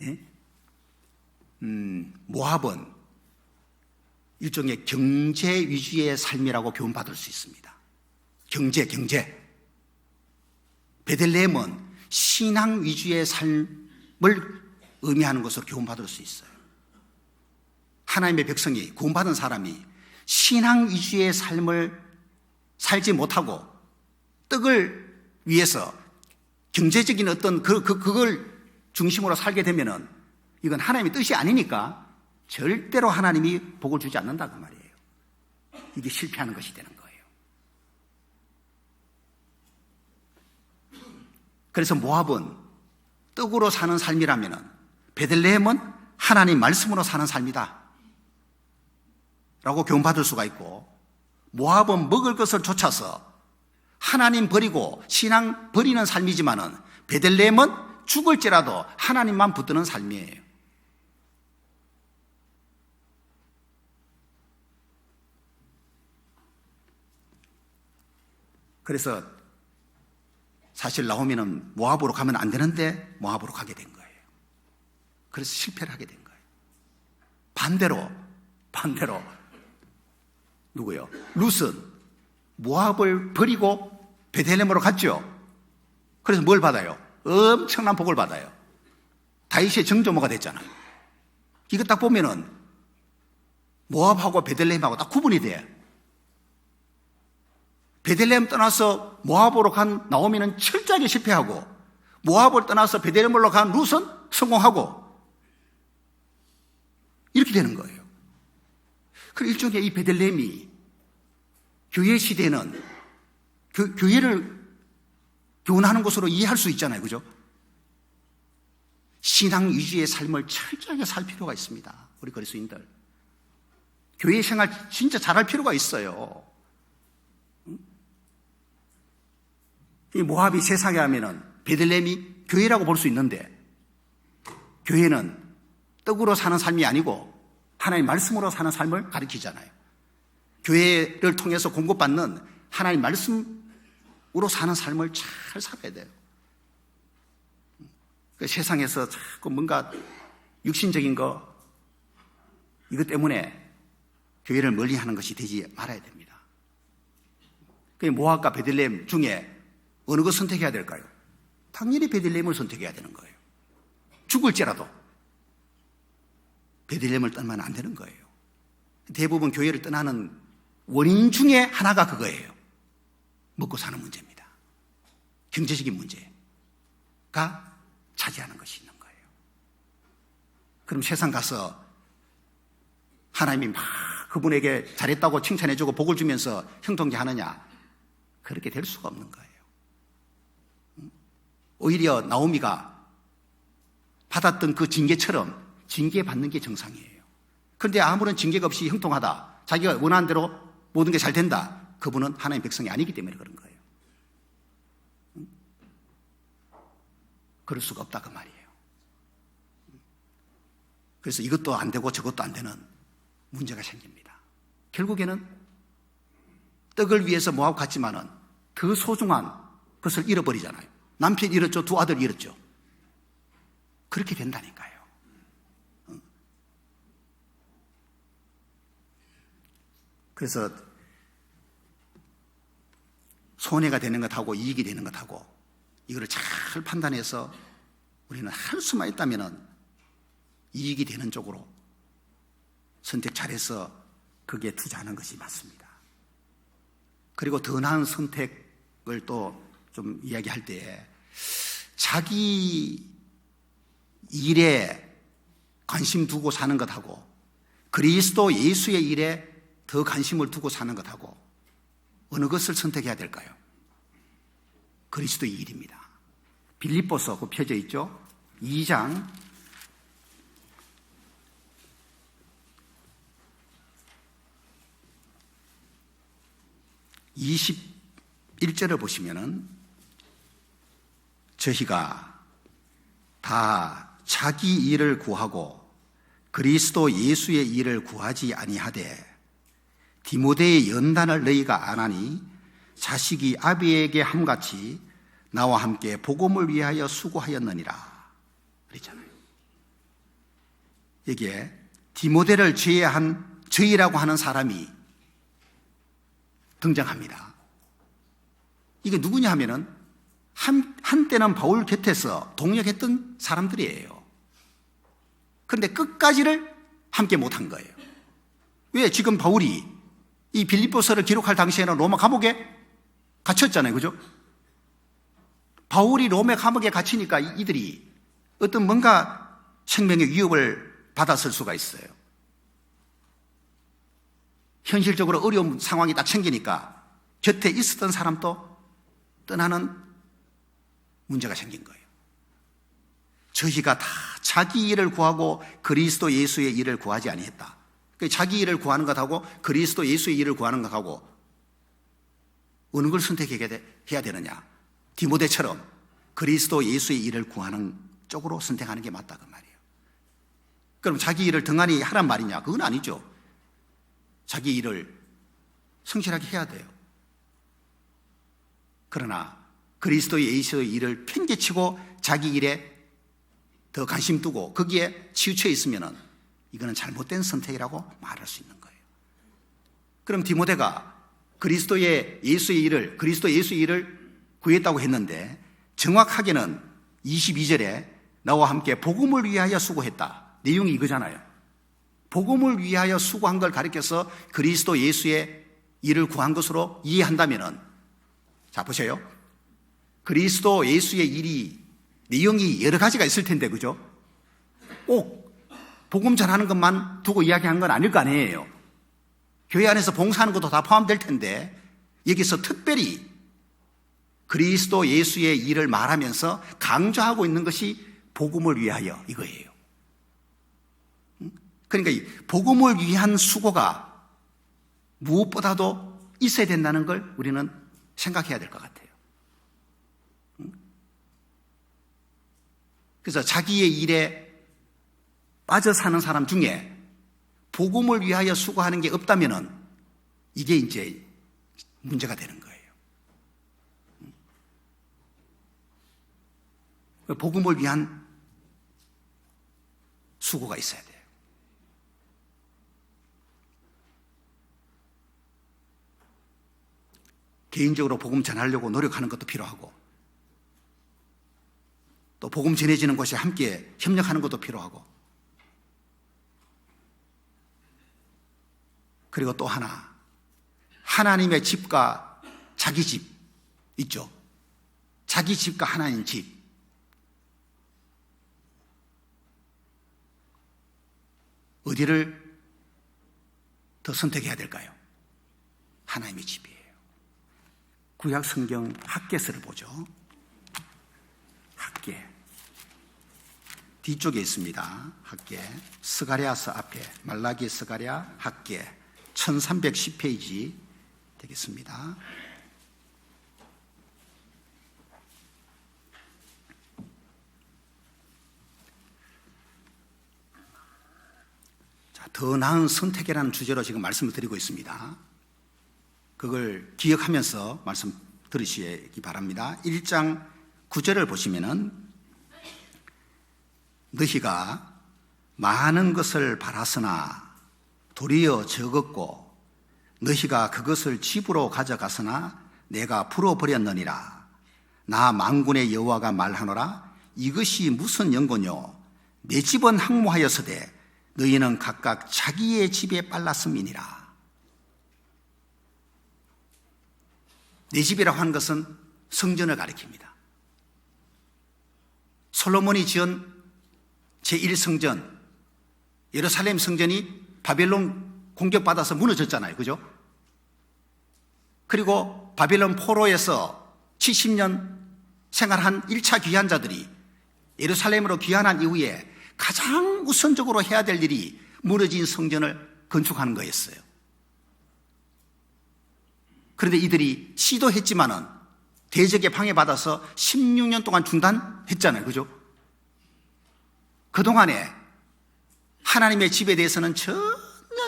예? 모압은 일종의 경제 위주의 삶이라고 교훈받을 수 있습니다. 경제. 베들레헴은 신앙 위주의 삶을 의미하는 것으로 교훈받을 수 있어요. 하나님의 백성이, 구원받은 사람이 신앙 위주의 삶을 살지 못하고 떡을 위해서 경제적인 어떤 그걸 중심으로 살게 되면은 이건 하나님의 뜻이 아니니까 절대로 하나님이 복을 주지 않는다 그 말이에요. 이게 실패하는 것이 되는 거예요. 그래서 모압은 떡으로 사는 삶이라면은 베들레헴은 하나님 말씀으로 사는 삶이다 라고 교훈받을 수가 있고, 모압은 먹을 것을 쫓아서 하나님 버리고 신앙 버리는 삶이지만은 베들레헴은 죽을지라도 하나님만 붙드는 삶이에요. 그래서 사실 나오미는 모압으로 가면 안 되는데 모압으로 가게 된 거예요. 그래서 실패를 하게 된 거예요. 반대로 누구요? 룻은 모압을 버리고 베들레헴으로 갔죠. 그래서 뭘 받아요? 엄청난 복을 받아요. 다윗의 정조모가 됐잖아요. 이거 딱 보면은 모압하고 베들레헴하고 딱 구분이 돼. 베들레헴 떠나서 모압으로 간 나오미는 철저하게 실패하고, 모압을 떠나서 베들레헴으로 간 룻은 성공하고, 이렇게 되는 거예요. 그 일종의 이 베들레헴이 교회 시대는 교회를 교훈하는 것으로 이해할 수 있잖아요. 그죠? 신앙 위주의 삶을 철저하게 살 필요가 있습니다. 우리 그리스도인들. 교회 생활 진짜 잘할 필요가 있어요. 이 모압이 세상에 하면은 베들레헴이 교회라고 볼 수 있는데, 교회는 떡으로 사는 삶이 아니고 하나님 말씀으로 사는 삶을 가리키잖아요. 교회를 통해서 공급받는 하나님 말씀으로 사는 삶을 잘 살아야 돼요. 세상에서 자꾸 뭔가 육신적인 거, 이것 때문에 교회를 멀리 하는 것이 되지 말아야 됩니다. 모압과 베들레헴 중에 어느 것 선택해야 될까요? 당연히 베들레헴을 선택해야 되는 거예요. 죽을지라도 베들레헴을 떠나면 안 되는 거예요. 대부분 교회를 떠나는 원인 중에 하나가 그거예요. 먹고 사는 문제입니다. 경제적인 문제가 차지하는 것이 있는 거예요. 그럼 세상 가서 하나님이 막 그분에게 잘했다고 칭찬해주고 복을 주면서 형통케 하느냐? 그렇게 될 수가 없는 거예요. 오히려 나오미가 받았던 그 징계처럼 징계받는 게 정상이에요. 그런데 아무런 징계가 없이 형통하다, 자기가 원하는 대로 모든 게 잘 된다, 그분은 하나님의 백성이 아니기 때문에 그런 거예요. 그럴 수가 없다 그 말이에요. 그래서 이것도 안 되고 저것도 안 되는 문제가 생깁니다. 결국에는 떡을 위해서 모압 갔지만은 더 소중한 것을 잃어버리잖아요. 남편 잃었죠. 두 아들 잃었죠. 그렇게 된다니까요. 그래서 손해가 되는 것하고 이익이 되는 것하고 이거를 잘 판단해서 우리는 할 수만 있다면 이익이 되는 쪽으로 선택 잘해서 거기에 투자하는 것이 맞습니다. 그리고 더 나은 선택을 또 좀 이야기할 때, 자기 일에 관심 두고 사는 것하고 그리스도 예수의 일에 더 관심을 두고 사는 것하고 어느 것을 선택해야 될까요? 그리스도의 일입니다. 빌립보서 그 펴져 있죠? 2장 21절을 보시면은, 저희가 다 자기 일을 구하고 그리스도 예수의 일을 구하지 아니하되 디모데의 연단을 너희가 안 하니 자식이 아비에게 함같이 나와 함께 복음을 위하여 수고하였느니라 그랬잖아요. 여기에 디모데를 제외한 저희라고 하는 사람이 등장합니다. 이게 누구냐 하면은 한때는 바울 곁에서 동역했던 사람들이에요. 그런데 끝까지를 함께 못한 거예요. 왜? 지금 바울이 이 빌립보서를 기록할 당시에는 로마 감옥에 갇혔잖아요. 그죠? 바울이 로마 감옥에 갇히니까 이들이 어떤 뭔가 생명의 위협을 받았을 수가 있어요. 현실적으로 어려운 상황이 딱 생기니까 곁에 있었던 사람도 떠나는 문제가 생긴 거예요. 저희가 다 자기 일을 구하고 그리스도 예수의 일을 구하지 아니했다. 자기 일을 구하는 것하고 그리스도 예수의 일을 구하는 것하고 어느 걸 선택해야 되느냐? 디모데처럼 그리스도 예수의 일을 구하는 쪽으로 선택하는 게 맞다 그 말이에요. 그럼 자기 일을 등한히 하란 말이냐? 그건 아니죠. 자기 일을 성실하게 해야 돼요. 그러나 그리스도 예수의 일을 편개치고 자기 일에 더 관심 두고 거기에 치우쳐 있으면은 이거는 잘못된 선택이라고 말할 수 있는 거예요. 그럼 디모데가 그리스도 예수의 일을 구했다고 했는데 정확하게는 22절에 나와 함께 복음을 위하여 수고했다. 내용이 이거잖아요. 복음을 위하여 수고한 걸 가리켜서 그리스도 예수의 일을 구한 것으로 이해한다면은, 자 보세요. 그리스도 예수의 일이 내용이 여러 가지가 있을 텐데, 그죠? 꼭 복음 전하는 것만 두고 이야기한 건 아닐 거 아니에요. 교회 안에서 봉사하는 것도 다 포함될 텐데 여기서 특별히 그리스도 예수의 일을 말하면서 강조하고 있는 것이 복음을 위하여 이거예요. 그러니까 이 복음을 위한 수고가 무엇보다도 있어야 된다는 걸 우리는 생각해야 될 것 같아요. 그래서 자기의 일에 빠져 사는 사람 중에 복음을 위하여 수고하는 게 없다면은 이게 이제 문제가 되는 거예요. 복음을 위한 수고가 있어야 돼요. 개인적으로 복음 전하려고 노력하는 것도 필요하고, 또 복음 전해지는 곳에 함께 협력하는 것도 필요하고, 그리고 또 하나, 하나님의 집과 자기 집 있죠. 자기 집과 하나님 집. 어디를 더 선택해야 될까요? 하나님의 집이에요. 구약 성경 학개서를 보죠. 학개. 뒤쪽에 있습니다. 학개. 스가랴서 앞에 말라기, 스가랴, 학개 1310페이지 되겠습니다. 자, 더 나은 선택이라는 주제로 지금 말씀을 드리고 있습니다. 그걸 기억하면서 말씀 들으시기 바랍니다. 1장 9절을 보시면은 너희가 많은 것을 바랐으나 도리어 적었고 너희가 그것을 집으로 가져갔으나 내가 풀어버렸느니라. 나 만군의 여호와가 말하노라. 이것이 무슨 연고뇨? 내 집은 항모하였으되 너희는 각각 자기의 집에 빨랐음이니라. 내 집이라고 하는 것은 성전을 가리킵니다. 솔로몬이 지은 제1성전, 예루살렘 성전이 바벨론 공격받아서 무너졌잖아요. 그죠? 그리고 바벨론 포로에서 70년 생활한 1차 귀환자들이 예루살렘으로 귀환한 이후에 가장 우선적으로 해야 될 일이 무너진 성전을 건축하는 거였어요. 그런데 이들이 시도했지만은 대적에 방해받아서 16년 동안 중단했잖아요. 그죠? 그동안에 하나님의 집에 대해서는 전혀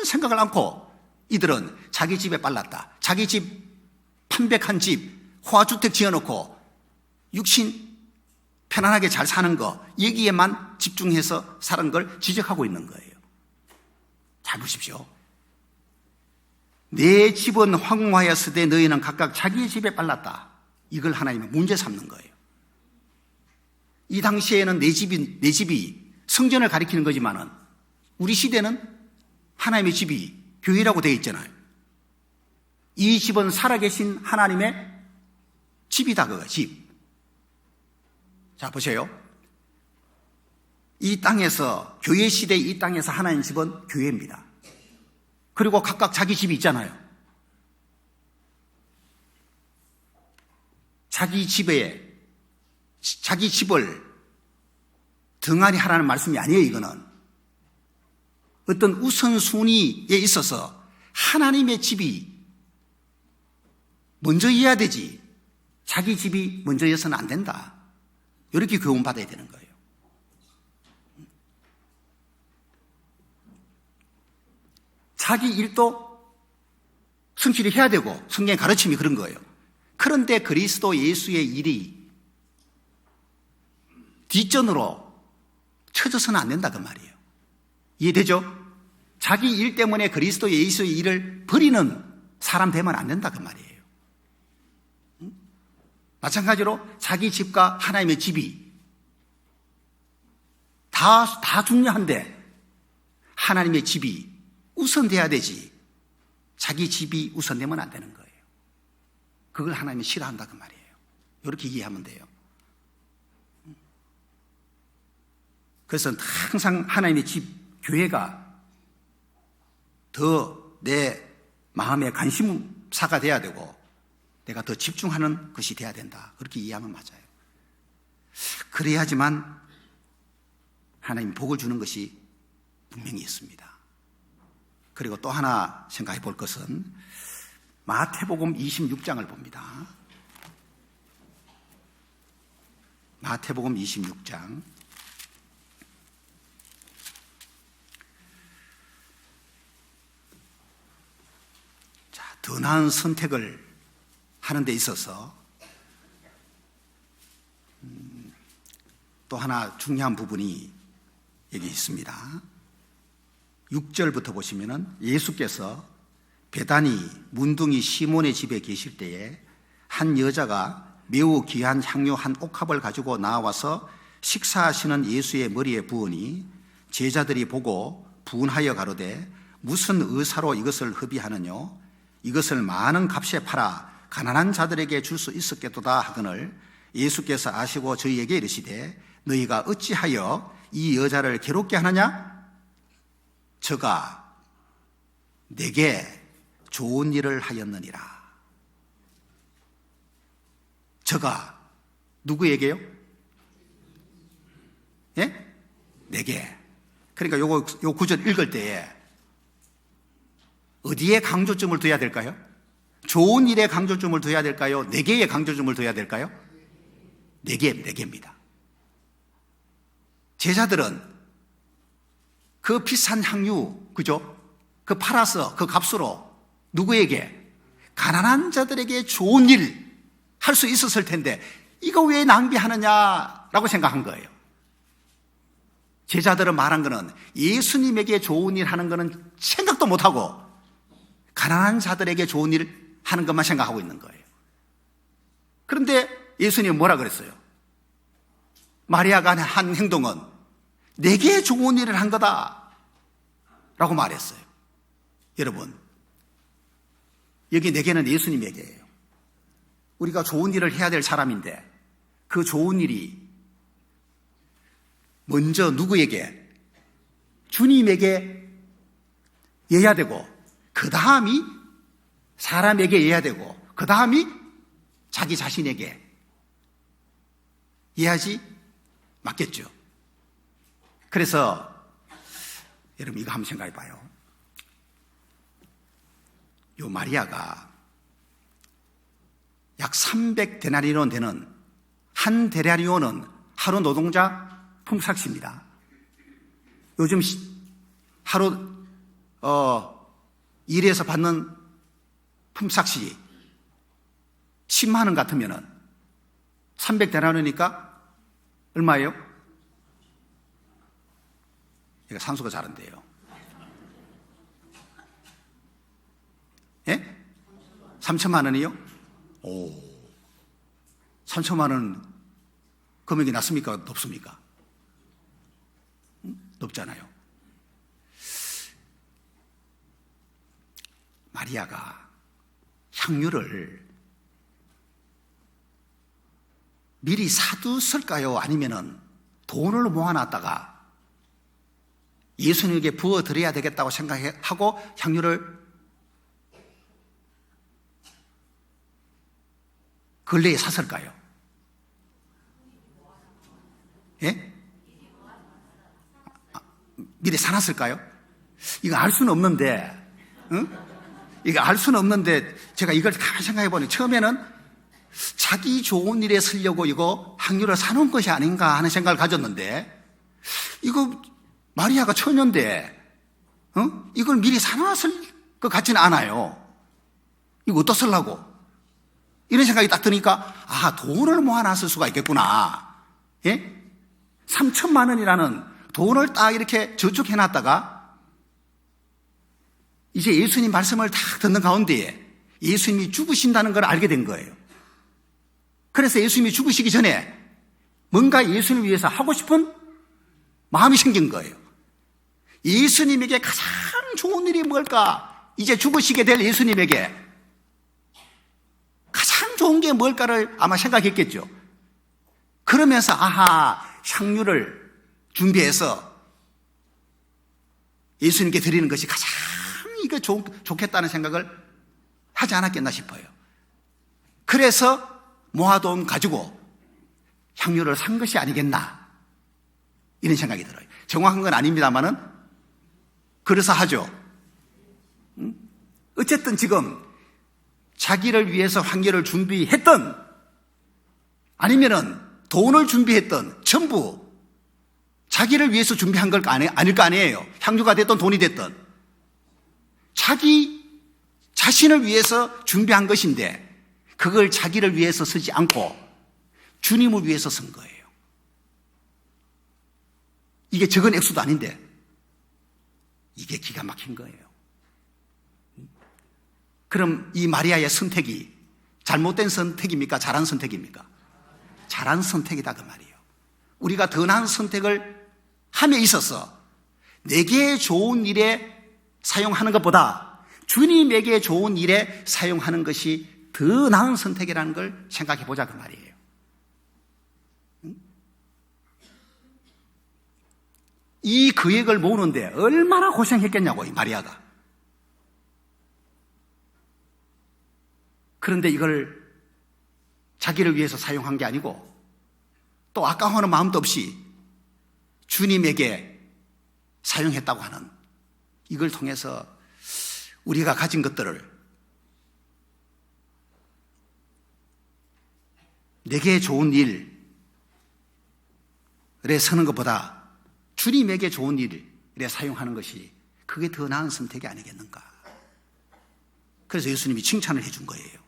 생각을 않고 이들은 자기 집에 빨랐다. 자기 집, 판백한 집, 호화주택 지어놓고 육신 편안하게 잘 사는 거, 여기에만 집중해서 사는 걸 지적하고 있는 거예요. 잘 보십시오. 내 집은 황무하였으되 너희는 각각 자기의 집에 빨랐다. 이걸 하나님은 문제 삼는 거예요. 이 당시에는 내 집이 성전을 가리키는 거지만은 우리 시대는 하나님의 집이 교회라고 되어 있잖아요. 이 집은 살아계신 하나님의 집이다, 그거, 집. 자, 보세요. 이 땅에서, 교회 시대 이 땅에서 하나님 집은 교회입니다. 그리고 각각 자기 집이 있잖아요. 자기 집을 등한히 하라는 말씀이 아니에요, 이거는. 어떤 우선순위에 있어서 하나님의 집이 먼저여야 되지, 자기 집이 먼저여서는 안 된다. 이렇게 교훈받아야 되는 거예요. 자기 일도 성실히 해야 되고, 성경의 가르침이 그런 거예요. 그런데 그리스도 예수의 일이 뒷전으로 쳐져서는 안 된다, 그 말이에요. 이해되죠? 자기 일 때문에 그리스도 예수의 일을 버리는 사람 되면 안 된다, 그 말이에요. 마찬가지로 자기 집과 하나님의 집이 다 중요한데 하나님의 집이 우선돼야 되지, 자기 집이 우선되면 안 되는 거예요. 그걸 하나님이 싫어한다, 그 말이에요. 이렇게 이해하면 돼요. 그래서 항상 하나님의 집, 교회가 더 내 마음의 관심사가 돼야 되고 내가 더 집중하는 것이 돼야 된다. 그렇게 이해하면 맞아요. 그래야지만 하나님 복을 주는 것이 분명히 있습니다. 그리고 또 하나 생각해 볼 것은 마태복음 26장을 봅니다. 마태복음 26장. 자, 더 나은 선택을 하는 데 있어서 또 하나 중요한 부분이 여기 있습니다. 6절부터 보시면은 예수께서 베다니 문둥이 시몬의 집에 계실 때에 한 여자가 매우 귀한 향료 한 옥합을 가지고 나와서 식사하시는 예수의 머리에 부으니 제자들이 보고 분하여 가로되 무슨 의사로 이것을 허비하느뇨? 이것을 많은 값에 팔아 가난한 자들에게 줄 수 있었겠도다 하거늘 예수께서 아시고 저희에게 이르시되 너희가 어찌하여 이 여자를 괴롭게 하느냐? 저가 내게 좋은 일을 하였느니라. 저가 누구에게요? 예? 내게. 그러니까 요 구절 읽을 때에 어디에 강조점을 둬야 될까요? 좋은 일에 강조점을 둬야 될까요? 내게에 강조점을 둬야 될까요? 내게입니다. 제자들은 그 비싼 향유, 그죠? 그 팔아서 그 값으로 누구에게? 가난한 자들에게 좋은 일 할 수 있었을 텐데 이거 왜 낭비하느냐라고 생각한 거예요. 제자들은 말한 거는 예수님에게 좋은 일 하는 거는 생각도 못하고 가난한 자들에게 좋은 일 하는 것만 생각하고 있는 거예요. 그런데 예수님은 뭐라 그랬어요? 마리아가 한 행동은 내게 좋은 일을 한 거다 라고 말했어요. 여러분, 여기 내게는 예수님에게예요. 우리가 좋은 일을 해야 될 사람인데 그 좋은 일이 먼저 누구에게? 주님에게 해야 되고 그 다음이 사람에게 해야 되고 그 다음이 자기 자신에게 해야지 맞겠죠. 그래서 여러분 이거 한번 생각해 봐요. 요 마리아가 약 300데나리온 되는 한 데나리온은 하루 노동자 품삯입니다. 요즘 하루 일해서 받는 품삯이 10만 원 같으면은 300데나리온이니까 얼마예요? 얘가 산수가 잘 안 돼요. 예? 3천만 원이요? 오, 3천만 원 금액이 낮습니까? 높습니까? 높잖아요. 마리아가 향유를 미리 사두었을까요? 아니면은 돈을 모아놨다가 예수님에게 부어드려야 되겠다고 생각하고 향유를 근래에 샀을까요? 예? 미리 사놨을까요? 이거 알 수는 없는데, 응? 이거 알 수는 없는데, 제가 이걸 가만히 생각해 보니, 처음에는 자기 좋은 일에 쓰려고 이거 향유를 사놓은 것이 아닌가 하는 생각을 가졌는데, 이거 마리아가 처녀인데, 이걸 미리 사놨을 것 같지는 않아요. 이거 어디다 쓰려고? 이런 생각이 딱 드니까, 돈을 모아놨을 수가 있겠구나. 예? 3천만 원이라는 돈을 딱 이렇게 저축해놨다가 이제 예수님 말씀을 딱 듣는 가운데에 예수님이 죽으신다는 걸 알게 된 거예요. 그래서 예수님이 죽으시기 전에 뭔가 예수님을 위해서 하고 싶은 마음이 생긴 거예요. 예수님에게 가장 좋은 일이 뭘까? 이제 죽으시게 될 예수님에게 가장 좋은 게 뭘까를 아마 생각했겠죠. 그러면서 향유를 준비해서 예수님께 드리는 것이 가장 이거 좋겠다는 생각을 하지 않았겠나 싶어요. 그래서 모아돈 가지고 향유를 산 것이 아니겠나 이런 생각이 들어요. 정확한 건 아닙니다만은 그래서 하죠. 어쨌든 지금 자기를 위해서 향유를 준비했던 아니면은 돈을 준비했던 전부 자기를 위해서 준비한 걸 아닐 거 아니에요. 향유가 됐든 돈이 됐든 자기 자신을 위해서 준비한 것인데 그걸 자기를 위해서 쓰지 않고 주님을 위해서 쓴 거예요. 이게 적은 액수도 아닌데 이게 기가 막힌 거예요. 그럼 이 마리아의 선택이 잘못된 선택입니까? 잘한 선택입니까? 잘한 선택이다 그 말이에요. 우리가 더 나은 선택을 함에 있어서 내게 좋은 일에 사용하는 것보다 주님에게 좋은 일에 사용하는 것이 더 나은 선택이라는 걸 생각해 보자 그 말이에요. 이 금액을 모으는데 얼마나 고생했겠냐고 이 마리아가. 그런데 이걸 자기를 위해서 사용한 게 아니고 또 아까워하는 마음도 없이 주님에게 사용했다고 하는 이걸 통해서 우리가 가진 것들을 내게 좋은 일에 쓰는 것보다 주님에게 좋은 일에 사용하는 것이 그게 더 나은 선택이 아니겠는가. 그래서 예수님이 칭찬을 해준 거예요.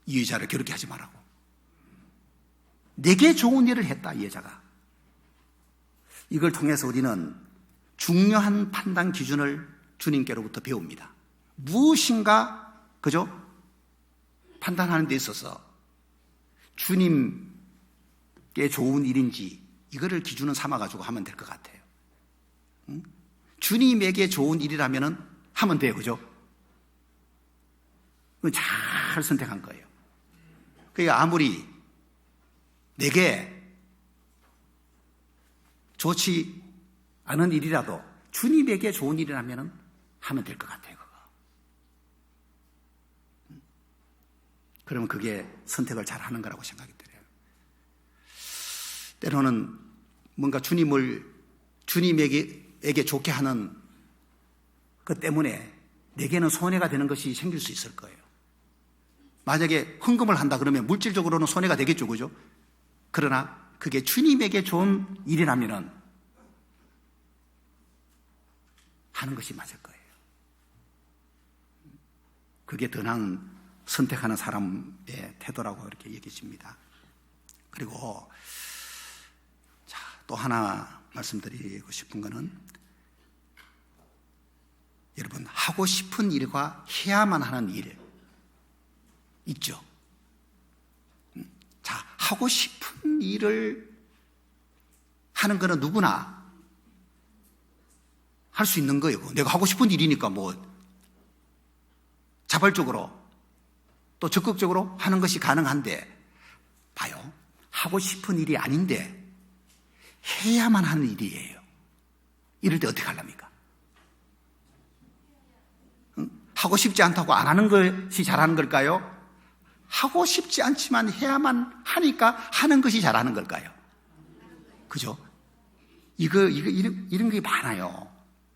이 여자를 괴롭게 하지 말라고. 내게 좋은 일을 했다 이 여자가. 이걸 통해서 우리는 중요한 판단 기준을 주님께로부터 배웁니다. 무엇인가 그죠? 판단하는 데 있어서 주님께 좋은 일인지 이거를 기준을 삼아가지고 하면 될 것 같아요. 주님에게 좋은 일이라면 하면 돼요. 그죠? 잘 선택한 거예요. 그러니까 아무리 내게 좋지 않은 일이라도 주님에게 좋은 일이라면 하면 될 것 같아요. 그거. 그러면 그게 선택을 잘 하는 거라고 생각이 들어요. 때로는 뭔가 주님에게 좋게 하는 것 때문에 내게는 손해가 되는 것이 생길 수 있을 거예요. 만약에 헌금을 한다 그러면 물질적으로는 손해가 되겠죠. 그죠? 그러나 그게 주님에게 좋은 일이라면 하는 것이 맞을 거예요. 그게 더 나은 선택하는 사람의 태도라고 이렇게 얘기집니다. 그리고 또 하나 말씀드리고 싶은 거는 여러분 하고 싶은 일과 해야만 하는 일 있죠. 자, 하고 싶은 싶은 일을 하는 거는 누구나 할 수 있는 거예요. 내가 하고 싶은 일이니까 뭐 자발적으로 또 적극적으로 하는 것이 가능한데, 봐요. 하고 싶은 일이 아닌데 해야만 하는 일이에요. 이럴 때 어떻게 하랍니까? 하고 싶지 않다고 안 하는 것이 잘하는 걸까요? 하고 싶지 않지만 해야만 하니까 하는 것이 잘하는 걸까요? 그죠? 이런 게 많아요.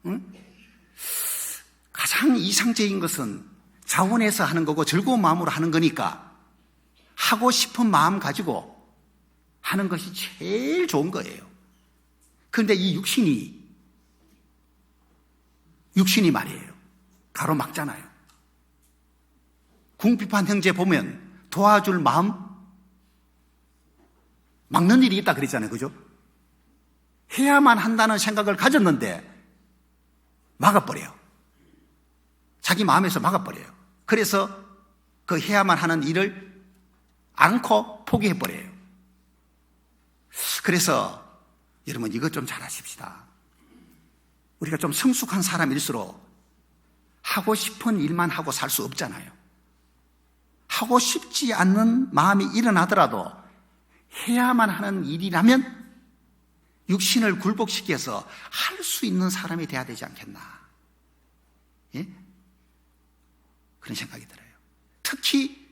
응? 가장 이상적인 것은 자원해서 하는 거고 즐거운 마음으로 하는 거니까 하고 싶은 마음 가지고 하는 것이 제일 좋은 거예요. 그런데 이 육신이 말이에요. 가로막잖아요. 궁핍한 형제 보면 도와줄 마음 막는 일이 있다 그랬잖아요. 그죠? 해야만 한다는 생각을 가졌는데 막아버려요. 자기 마음에서 막아버려요. 그래서 그 해야만 하는 일을 않고 포기해버려요. 그래서 여러분 이것 좀 잘하십시다. 우리가 좀 성숙한 사람일수록 하고 싶은 일만 하고 살 수 없잖아요. 하고 싶지 않는 마음이 일어나더라도 해야만 하는 일이라면 육신을 굴복시켜서 할 수 있는 사람이 돼야 되지 않겠나. 예? 그런 생각이 들어요. 특히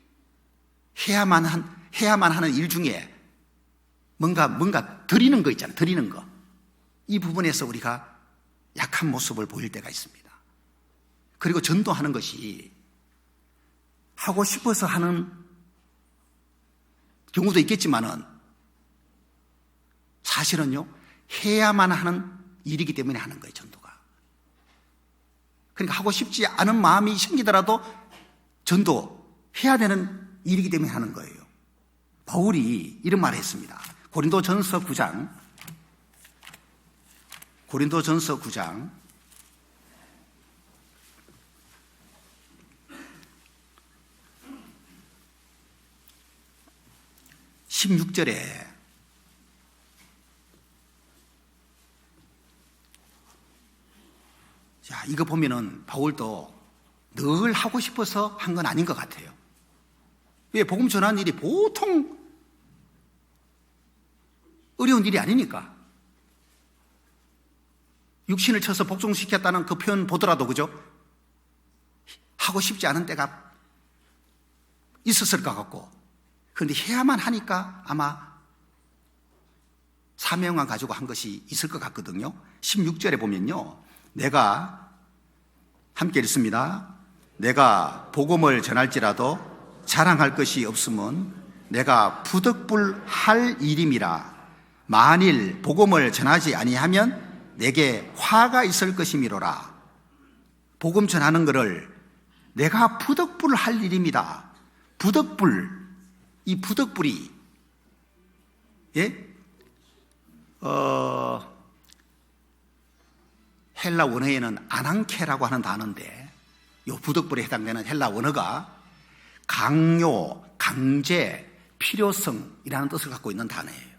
해야만 하는 일 중에 뭔가 드리는 거 있잖아요. 드리는 거. 이 부분에서 우리가 약한 모습을 보일 때가 있습니다. 그리고 전도하는 것이 하고 싶어서 하는 경우도 있겠지만은 사실은요, 해야만 하는 일이기 때문에 하는 거예요, 전도가. 그러니까 하고 싶지 않은 마음이 생기더라도 전도해야 되는 일이기 때문에 하는 거예요. 바울이 이런 말을 했습니다. 고린도전서 9장 16절에 자, 이거 보면은 바울도 늘 하고 싶어서 한 건 아닌 것 같아요. 왜? 복음 전하는 일이 보통 어려운 일이 아니니까. 육신을 쳐서 복종시켰다는 그 표현 보더라도, 그죠? 하고 싶지 않은 때가 있었을 것 같고, 그런데 해야만 하니까 아마 사명만 가지고 한 것이 있을 것 같거든요. 16절에 보면요, 내가 함께 읽습니다. 내가 복음을 전할지라도 자랑할 것이 없으면 내가 부득불할 일임이라. 만일 복음을 전하지 아니하면 내게 화가 있을 것이미로라. 복음 전하는 것을 내가 부득불할 일입니다. 부득불, 이 부득불이 헬라 원어에는 아낭케라고 하는 단어인데, 이 부득불에 해당되는 헬라 원어가 강요, 강제, 필요성이라는 뜻을 갖고 있는 단어예요.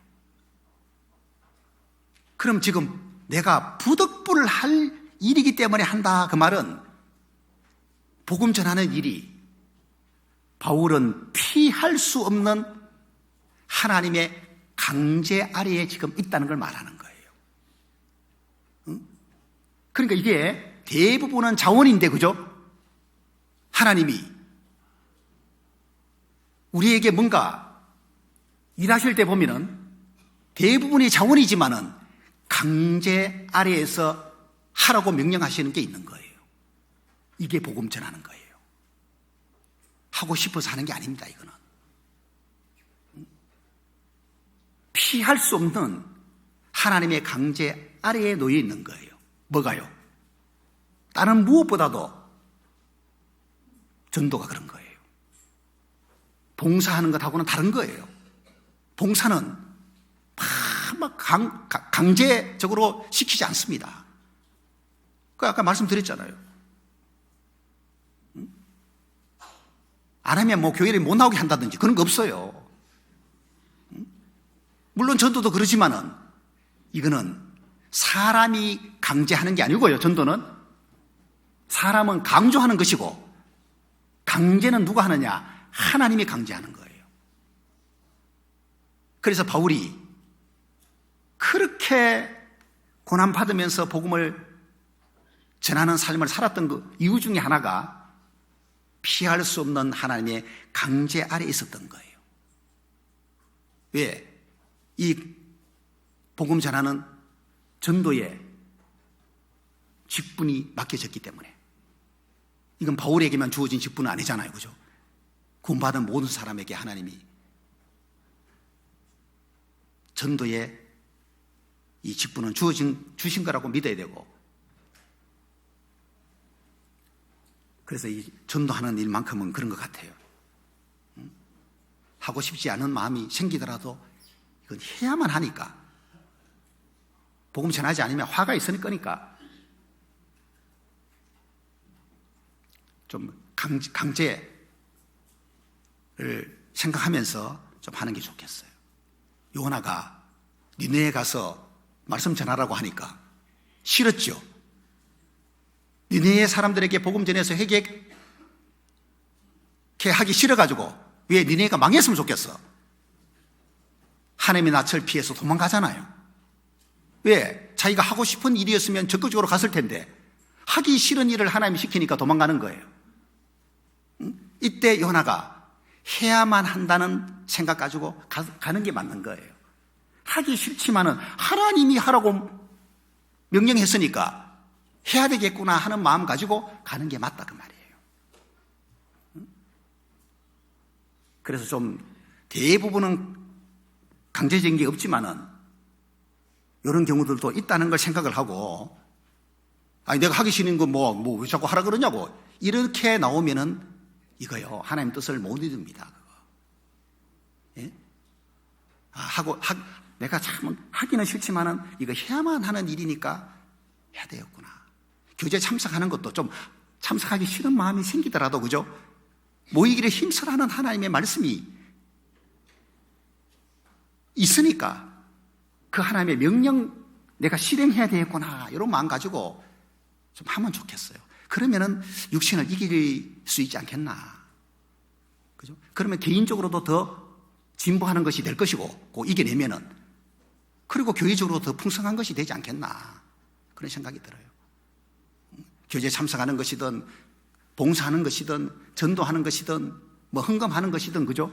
그럼 지금 내가 부득불할 일이기 때문에 한다, 그 말은 복음 전하는 일이 바울은 피할 수 없는 하나님의 강제 아래에 지금 있다는 걸 말하는 거예요. 그러니까 이게 대부분은 자원인데, 그죠? 하나님이 우리에게 뭔가 일하실 때 보면은 대부분이 자원이지만은 강제 아래에서 하라고 명령하시는 게 있는 거예요. 이게 복음 전하는 거예요. 하고 싶어서 하는 게 아닙니다, 이거는. 피할 수 없는 하나님의 강제 아래에 놓여 있는 거예요. 뭐가요? 다른 무엇보다도 전도가 그런 거예요. 봉사하는 것하고는 다른 거예요. 봉사는 막 강제적으로 시키지 않습니다. 그 아까 말씀드렸잖아요. 안 하면 뭐 교회를 못 나오게 한다든지 그런 거 없어요. 물론 전도도 그렇지만은 이거는 사람이 강제하는 게 아니고요. 전도는 사람은 강조하는 것이고 강제는 누가 하느냐? 하나님이 강제하는 거예요. 그래서 바울이 그렇게 고난받으면서 복음을 전하는 삶을 살았던 그 이유 중에 하나가 피할 수 없는 하나님의 강제 아래 있었던 거예요. 왜? 이 복음 전하는 전도에 직분이 맡겨졌기 때문에. 이건 바울에게만 주어진 직분은 아니잖아요. 그죠? 구원받은 모든 사람에게 하나님이 전도에 이 직분은 주신 거라고 믿어야 되고, 그래서 이 전도하는 일만큼은 그런 것 같아요. 하고 싶지 않은 마음이 생기더라도 이건 해야만 하니까, 복음 전하지 않으면 화가 있을 거니까 좀 강제를 생각하면서 좀 하는 게 좋겠어요. 요나가 니네에 가서 말씀 전하라고 하니까 싫었죠. 니네의 사람들에게 복음 전해서 회개하기 싫어가지고 왜 니네가 망했으면 좋겠어? 하나님의 낯을 피해서 도망가잖아요. 왜? 자기가 하고 싶은 일이었으면 적극적으로 갔을 텐데 하기 싫은 일을 하나님이 시키니까 도망가는 거예요. 이때 요나가 해야만 한다는 생각 가지고 가는 게 맞는 거예요. 하기 싫지만은 하나님이 하라고 명령했으니까 해야 되겠구나 하는 마음 가지고 가는 게 맞다 그 말이에요. 그래서 좀 대부분은 강제적인 게 없지만은 이런 경우들도 있다는 걸 생각을 하고, 아니 내가 하기 싫은 거 뭐 왜 자꾸 하라 그러냐고 이렇게 나오면은 이거요 하나님 뜻을 못 이룹니다. 그거. 예? 내가 참 하기는 싫지만은 이거 해야만 하는 일이니까 해야 되겠구나. 교제 참석하는 것도 좀 참석하기 싫은 마음이 생기더라도 그죠? 모이기를 힘쓰라는 하나님의 말씀이 있으니까 그 하나님의 명령 내가 실행해야 되겠구나 이런 마음 가지고 좀 하면 좋겠어요. 그러면은 육신을 이길 수 있지 않겠나. 그죠? 그러면 개인적으로도 더 진보하는 것이 될 것이고, 그 이겨내면은, 그리고 교회적으로 더 풍성한 것이 되지 않겠나. 그런 생각이 들어요. 교제에 참석하는 것이든, 봉사하는 것이든, 전도하는 것이든, 뭐 헌금하는 것이든, 그죠?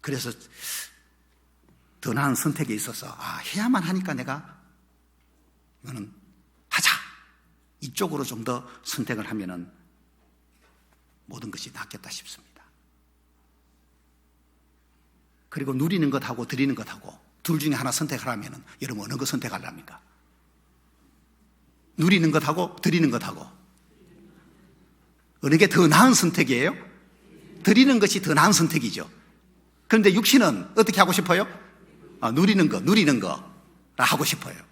그래서 더 나은 선택에 있어서, 해야만 하니까 내가 이거는 하자. 이쪽으로 좀 더 선택을 하면은 모든 것이 낫겠다 싶습니다. 그리고 누리는 것하고 드리는 것하고 둘 중에 하나 선택하라면은 여러분 어느 거 선택하랍니까? 누리는 것하고 드리는 것하고 어느 게 더 나은 선택이에요? 드리는 것이 더 나은 선택이죠. 그런데 육신은 어떻게 하고 싶어요? 누리는 거라 하고 싶어요.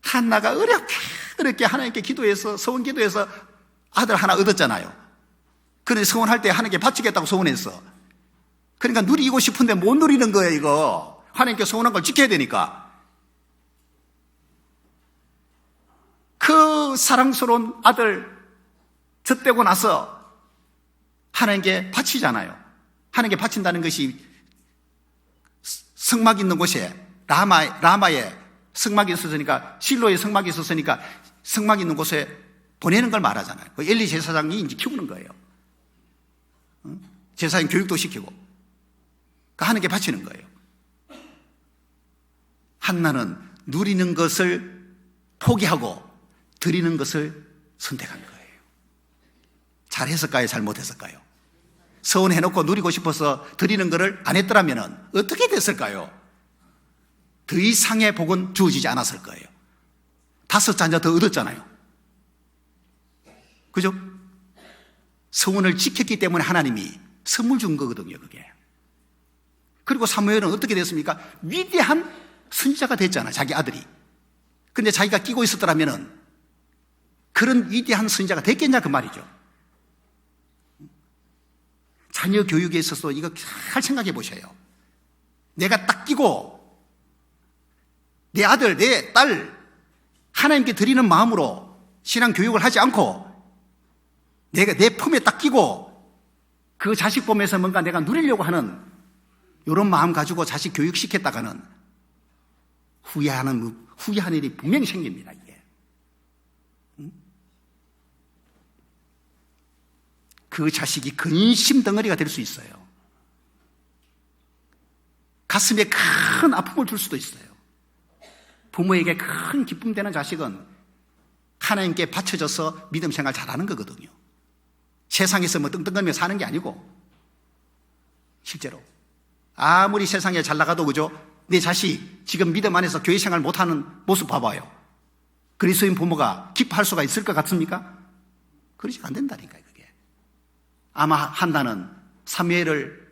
한나가 어렵게 하나님께 기도해서 서원 기도해서 아들 하나 얻었잖아요. 그런데 서원할 때 하나님께 바치겠다고 서원했어. 그러니까 누리고 싶은데 못 누리는 거예요. 이거 하나님께 서원한 걸 지켜야 되니까. 그 사랑스러운 아들 젖되고 나서 하나님께 바치잖아요. 하나님께 바친다는 것이 성막 있는 곳에 라마에 성막이 있었으니까, 실로에 성막이 있었으니까 성막 있는 곳에 보내는 걸 말하잖아요. 엘리 제사장이 이제 키우는 거예요. 제사장 교육도 시키고 하나님께 바치는 거예요. 한나는 누리는 것을 포기하고 드리는 것을 선택한 거예요. 잘했을까요? 잘못했을까요? 서원해놓고 누리고 싶어서 드리는 것을 안 했더라면 어떻게 됐을까요? 더 이상의 복은 주어지지 않았을 거예요. 5자녀 더 얻었잖아요. 그죠? 서원을 지켰기 때문에 하나님이 선물 준 거거든요, 그게. 그리고 사무엘은 어떻게 됐습니까? 위대한 선지자가 됐잖아요, 자기 아들이. 근데 자기가 끼고 있었더라면은 그런 위대한 선지자가 됐겠냐, 그 말이죠. 자녀 교육에 있어서 이거 잘 생각해 보셔요. 내가 딱 끼고 내 아들, 내 딸 하나님께 드리는 마음으로 신앙 교육을 하지 않고 내가 내 품에 딱 끼고 그 자식 보면서 뭔가 내가 누리려고 하는 이런 마음 가지고 자식 교육시켰다가는 후회하는 일이 분명히 생깁니다, 이게. 그 자식이 근심 덩어리가 될 수 있어요. 가슴에 큰 아픔을 줄 수도 있어요. 부모에게 큰 기쁨 되는 자식은 하나님께 바쳐져서 믿음 생활 잘하는 거거든요. 세상에서 뭐 떵떵거리며 사는 게 아니고, 실제로 아무리 세상에 잘 나가도 그죠? 내 자식 지금 믿음 안에서 교회 생활 못하는 모습 봐봐요. 그리스도인 부모가 기뻐할 수가 있을 것 같습니까? 그러지 안 된다니까요, 그게. 아마 한나는 사무엘을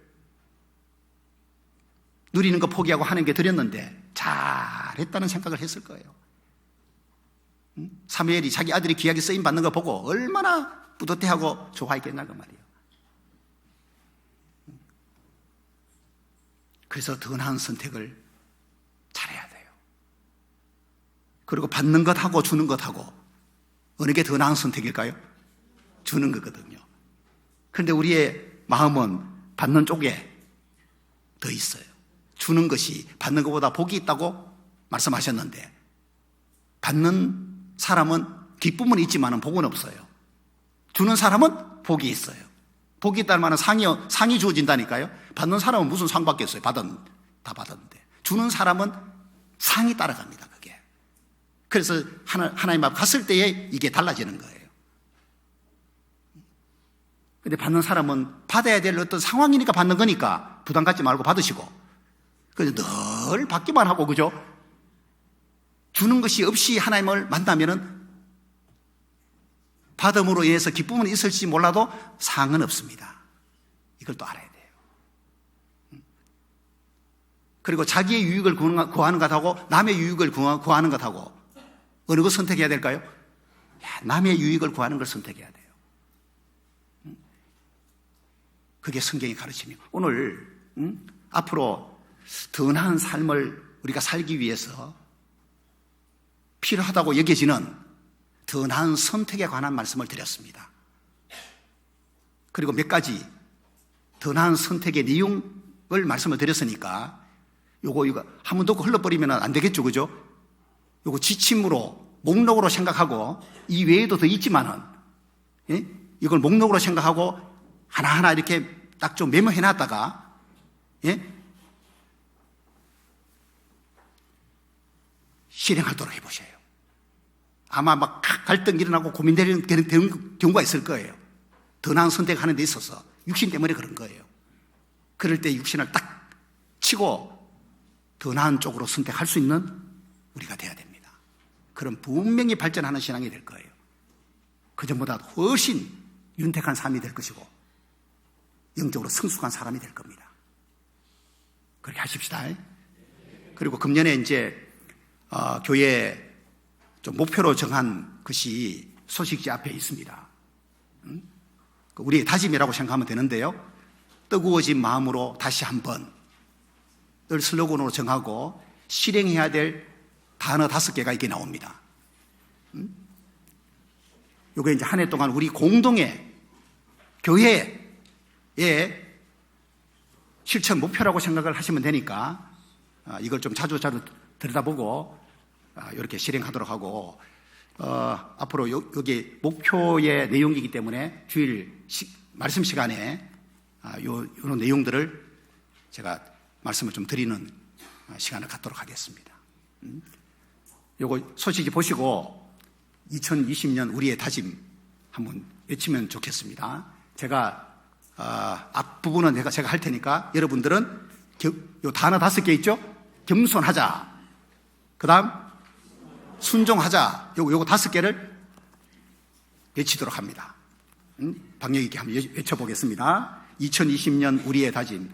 누리는 거 포기하고 하나님께 드렸는데 잘했다는 생각을 했을 거예요. 사무엘이 자기 아들이 귀하게 쓰임 받는 거 보고 얼마나 뿌듯해하고 좋아했겠나 그 말이에요. 그래서 더 나은 선택을 잘해야 돼요. 그리고 받는 것하고 주는 것하고 어느 게 더 나은 선택일까요? 주는 거거든요. 그런데 우리의 마음은 받는 쪽에 더 있어요. 주는 것이 받는 것보다 복이 있다고 말씀하셨는데, 받는 사람은 기쁨은 있지만 복은 없어요. 주는 사람은 복이 있어요. 복이 있다는 말은 상이 주어진다니까요. 받는 사람은 무슨 상 받겠어요? 다 받았는데. 주는 사람은 상이 따라갑니다, 그게. 그래서 하나님 앞 갔을 때에 이게 달라지는 거예요. 근데 받는 사람은 받아야 될 어떤 상황이니까 받는 거니까 부담 갖지 말고 받으시고, 그래서 늘 받기만 하고, 그죠? 주는 것이 없이 하나님을 만나면은 받음으로 인해서 기쁨은 있을지 몰라도 상은 없습니다. 이걸 또 알아야 돼요. 그리고 자기의 유익을 구하는 것하고 남의 유익을 구하는 것하고 어느 것 선택해야 될까요? 남의 유익을 구하는 걸 선택해야 돼요. 그게 성경의 가르침이에요. 오늘 앞으로 더 나은 삶을 우리가 살기 위해서 필요하다고 여겨지는 더 나은 선택에 관한 말씀을 드렸습니다. 그리고 몇 가지 더 나은 선택의 내용을 말씀을 드렸으니까 이거 한 번 더 흘러버리면 안 되겠죠, 그죠? 이거 지침으로 목록으로 생각하고 이 외에도 더 있지만은, 예? 이걸 목록으로 생각하고 하나하나 이렇게 딱 좀 메모해 놨다가, 예? 실행하도록 해보셔요. 아마 막 갈등 일어나고 고민되는 경우가 있을 거예요. 더 나은 선택하는 데 있어서 육신 때문에 그런 거예요. 그럴 때 육신을 딱 치고 더 나은 쪽으로 선택할 수 있는 우리가 돼야 됩니다. 그럼 분명히 발전하는 신앙이 될 거예요. 그전보다 훨씬 윤택한 삶이 될 것이고 영적으로 성숙한 사람이 될 겁니다. 그렇게 하십시다. 그리고 금년에 이제 교회 좀 목표로 정한 것이 소식지 앞에 있습니다. 우리의 다짐이라고 생각하면 되는데요. 뜨거워진 마음으로 다시 한번 늘 슬로건으로 정하고 실행해야 될 단어 5개가 이렇게 나옵니다. 이게 이제 한 해 동안 우리 공동의 교회의 실천 목표라고 생각을 하시면 되니까 이걸 좀 자주 들여다보고 이렇게 실행하도록 하고, 앞으로 여기 목표의 내용이기 때문에 주일 말씀 시간에 이런 내용들을 제가 말씀을 좀 드리는 시간을 갖도록 하겠습니다. 요거 소식이 보시고 2020년 우리의 다짐 한번 외치면 좋겠습니다. 제가 앞부분은 제가 할 테니까 여러분들은 요 단어 5개 있죠? 겸손하자, 그 다음 순종하자, 요거 5개를 외치도록 합니다. 박력 있게 한번 외쳐보겠습니다. 2020년 우리의 다짐.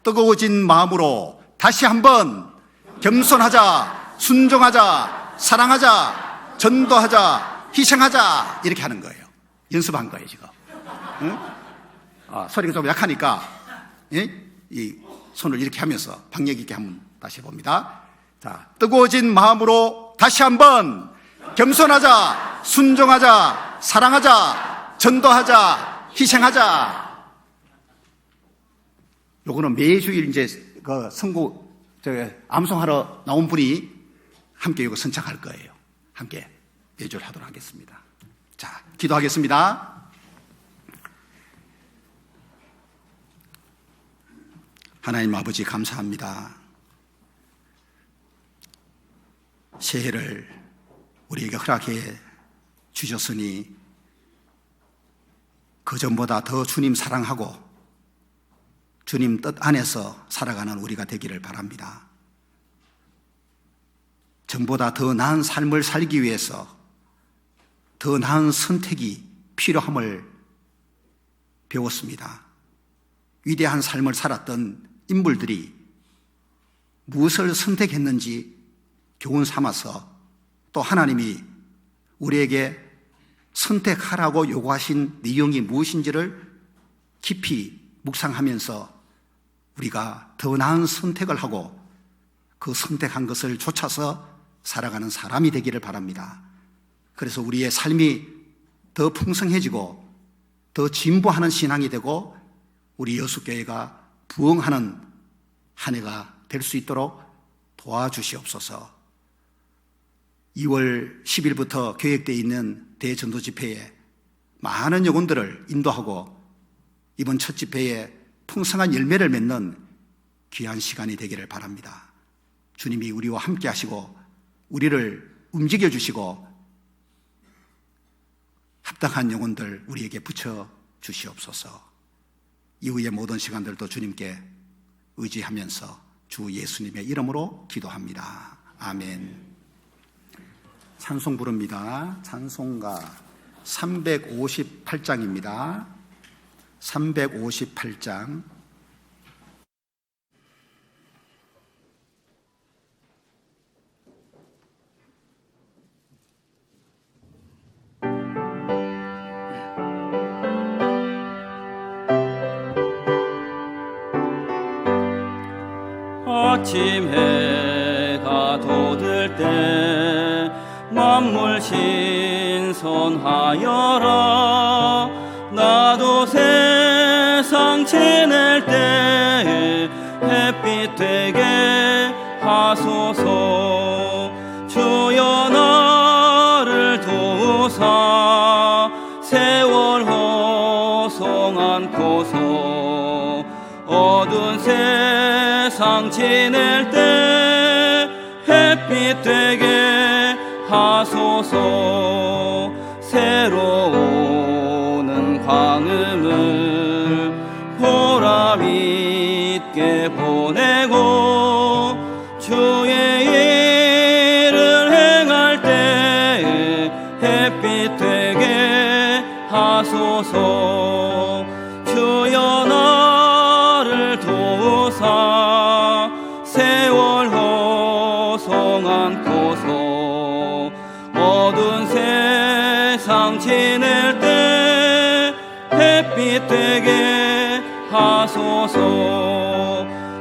뜨거워진 마음으로 다시 한번 겸손하자, 순종하자, 사랑하자, 전도하자, 희생하자, 이렇게 하는 거예요. 연습한 거예요, 지금. 응? 소리가 좀 약하니까 이 손을 이렇게 하면서 박력 있게 한번 다시 해봅니다. 자, 뜨거워진 마음으로 다시 한번 겸손하자, 순종하자, 사랑하자, 전도하자, 희생하자. 요거는 매주일 이제 그 선고 암송하러 나온 분이 함께 이거 선창할 거예요. 함께 예조를 하도록 하겠습니다. 자, 기도하겠습니다. 하나님 아버지 감사합니다. 새해를 우리에게 허락해 주셨으니 그전보다 더 주님 사랑하고 주님 뜻 안에서 살아가는 우리가 되기를 바랍니다. 전보다 더 나은 삶을 살기 위해서 더 나은 선택이 필요함을 배웠습니다. 위대한 삶을 살았던 인물들이 무엇을 선택했는지 교훈 삼아서 또 하나님이 우리에게 선택하라고 요구하신 내용이 무엇인지를 깊이 묵상하면서 우리가 더 나은 선택을 하고 그 선택한 것을 쫓아서 살아가는 사람이 되기를 바랍니다. 그래서 우리의 삶이 더 풍성해지고 더 진보하는 신앙이 되고 우리 여수교회가 부흥하는 한 해가 될 수 있도록 도와주시옵소서. 2월 10일부터 계획되어 있는 대전도 집회에 많은 영혼들을 인도하고 이번 첫 집회에 풍성한 열매를 맺는 귀한 시간이 되기를 바랍니다. 주님이 우리와 함께 하시고 우리를 움직여 주시고 합당한 영혼들 우리에게 붙여 주시옵소서. 이후의 모든 시간들도 주님께 의지하면서 주 예수님의 이름으로 기도합니다. 아멘. 찬송 부릅니다. 찬송가 358장입니다. 358장. 아침 해가 돋을 때 만물 신선하여라. 나도 세상 지낼 때 햇빛 되게 하소서. 주여 나를 도우사 세월 호송 않고서 어두운 세상 지낼 때 햇빛 되게 하소서. 새로오는 광음을 보람 있게 보내고 주의 일을 행할 때 햇빛 되게 하소서. 주여 나를 도우사 세월 호송 않고서 어두운 세상 지낼 때 햇빛 되게 하소서.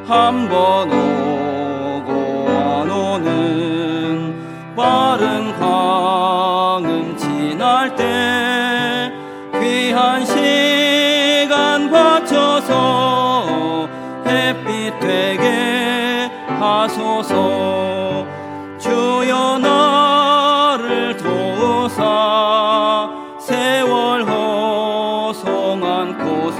한 번 오고 안 오는 빠른 광음 지날 때 귀한 시간 바쳐서 햇빛 되게 하소서. 주여 나를 도우사 세월 호송 않고서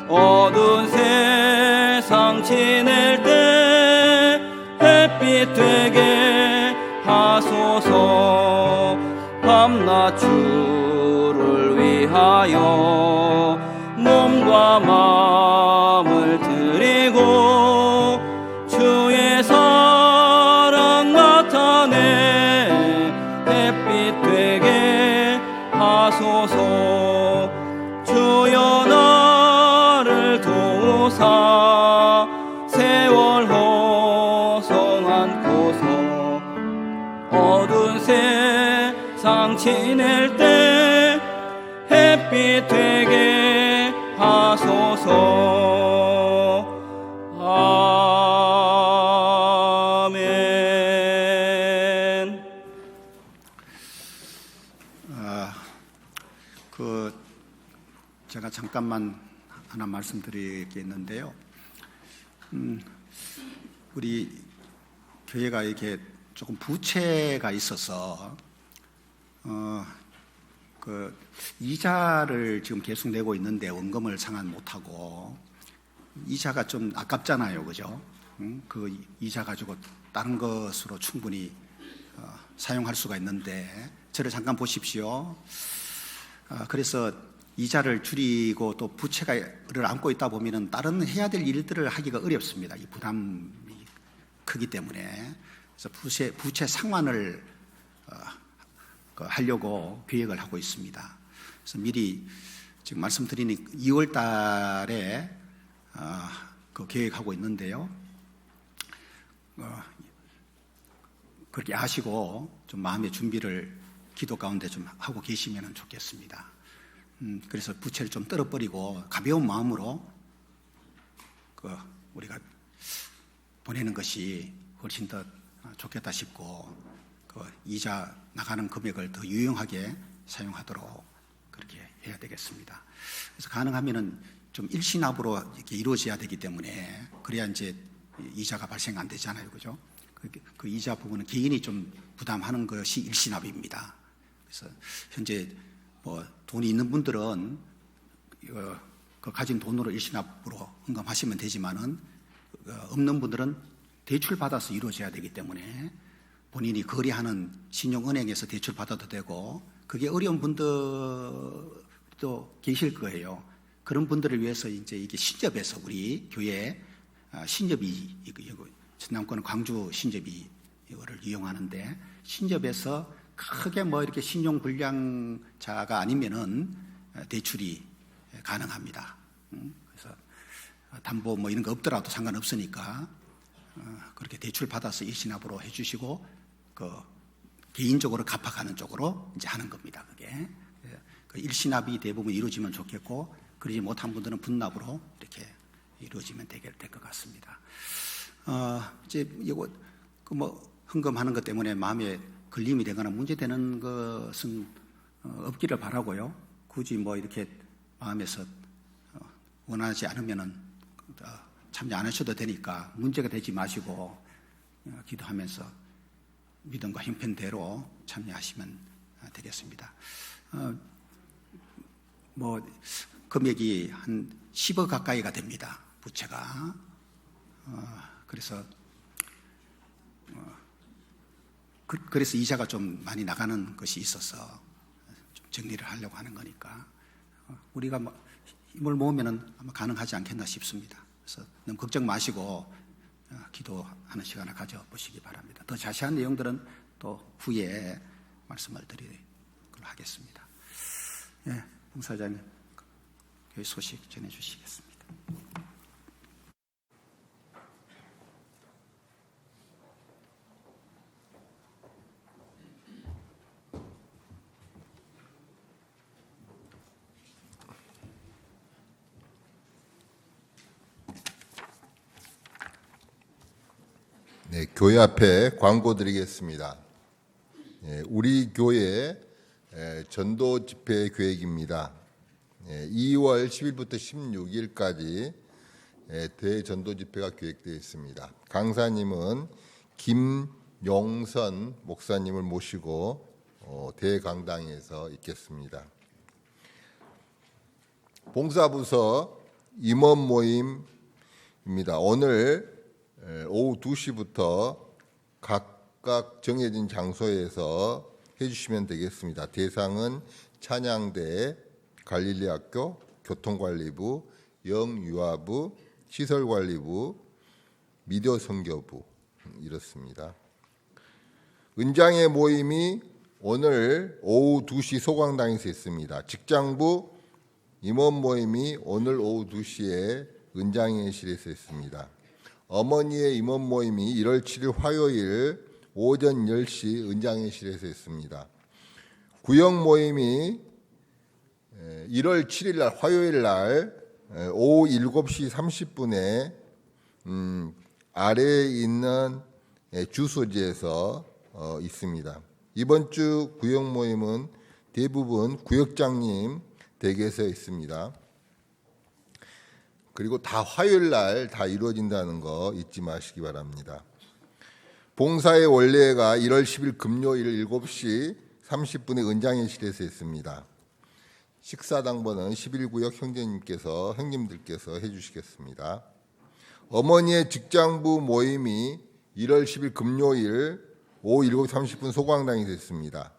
어두운 세상 지낼 때 햇빛 되게 하소서. 밤낮 주를 위하여 몸과 마음을 드리고 주의 사랑 나타내 햇빛 되게 하소서. 주여 나를 도우사 세월 호송 않고서 어두운 세상 지낼 때 햇빛 되게 아멘. 제가 잠깐만 하나 말씀드리겠는데요. 우리 교회가 이렇게 조금 부채가 있어서 그 이자를 지금 계속 내고 있는데 원금을 상환 못하고 이자가 좀 아깝잖아요, 그죠? 그 이자 가지고 다른 것으로 충분히 사용할 수가 있는데 저를 잠깐 보십시오. 그래서 이자를 줄이고 또 부채를 안고 있다 보면은 다른 해야 될 일들을 하기가 어렵습니다. 이 부담이 크기 때문에. 그래서 부채 상환을 하려고 계획을 하고 있습니다. 그래서 미리 지금 말씀드리니 2월 달에 그 계획하고 있는데요. 그렇게 아시고 좀 마음의 준비를 기도 가운데 좀 하고 계시면 좋겠습니다. 그래서 부채를 좀 떨어버리고 가벼운 마음으로 우리가 보내는 것이 훨씬 더 좋겠다 싶고 이자 나가는 금액을 더 유용하게 사용하도록 그렇게 해야 되겠습니다. 그래서 가능하면은 좀 일시납으로 이렇게 이루어져야 되기 때문에 그래야 이제 이자가 발생 안 되잖아요, 그죠? 그 이자 부분은 개인이 좀 부담하는 것이 일시납입니다. 그래서 현재 뭐 돈이 있는 분들은 그 가진 돈으로 일시납으로 헌금하시면 되지만은 없는 분들은 대출 받아서 이루어져야 되기 때문에 본인이 거래하는 신용은행에서 대출 받아도 되고 그게 어려운 분들도 계실 거예요. 그런 분들을 위해서 이제 이게 신접에서 우리 교회 신접이 전남권 광주 신접이 이거를 이용하는데 신접에서 크게 뭐 이렇게 신용 불량자가 아니면은 대출이 가능합니다. 그래서 담보 뭐 이런 거 없더라도 상관없으니까 그렇게 대출 받아서 일시납으로 해주시고 그 개인적으로 갚아가는 쪽으로 이제 하는 겁니다. 그게 그 일시납이 대부분 이루어지면 좋겠고 그러지 못한 분들은 분납으로 이렇게 이루어지면 될 것 같습니다. 이제 이거 그 뭐 헌금하는 것 때문에 마음에 걸림이 되거나 문제되는 것은 없기를 바라고요. 굳이 뭐 이렇게 마음에서 원하지 않으면은 참여 안 하셔도 되니까 문제가 되지 마시고 기도하면서 믿음과 형편대로 참여하시면 되겠습니다. 뭐 금액이 한 10억 가까이가 됩니다. 부채가. 그래서 그래서 이자가 좀 많이 나가는 것이 있어서 좀 정리를 하려고 하는 거니까 우리가 뭐 힘을 모으면은 아마 가능하지 않겠나 싶습니다. 그래서 너무 걱정 마시고 기도하는 시간을 가져보시기 바랍니다. 더 자세한 내용들은 또 후에 말씀을 드리도록 하겠습니다. 예, 봉사자님 교회 소식 전해주시겠습니다. 네, 교회 앞에 광고 드리겠습니다. 우리 교회 전도 집회 계획입니다. 2월 10일부터 16일까지 대전도 집회가 계획되어 있습니다. 강사님은 김용선 목사님을 모시고 대강당에서 있겠습니다. 봉사부서 임원 모임입니다. 오늘 오후 2시부터 각각 정해진 장소에서 해주시면 되겠습니다. 대상은 찬양대, 갈릴리학교, 교통관리부, 영유아부, 시설관리부, 미디어선교부 이렇습니다. 은장의 모임이 오늘 오후 2시 소강당에서 있습니다. 직장부 임원 모임이 오늘 오후 2시에 은장회실에서 있습니다. 어머니의 임원 모임이 1월 7일 화요일 오전 10시 은장회실에서 있습니다. 구역 모임이 1월 7일 날 화요일 날 오후 7시 30분에 아래에 있는 주소지에서 있습니다. 이번 주 구역 모임은 대부분 구역장님 댁에서 있습니다. 그리고 다 화요일 날 다 이루어진다는 거 잊지 마시기 바랍니다. 봉사의 원래가 1월 10일 금요일 7시 30분에 은장회실에서 있습니다. 식사 당번은 11구역 형님들께서 해주시겠습니다. 어머니의 직장부 모임이 1월 10일 금요일 오후 7시 30분 소광당에서 있습니다.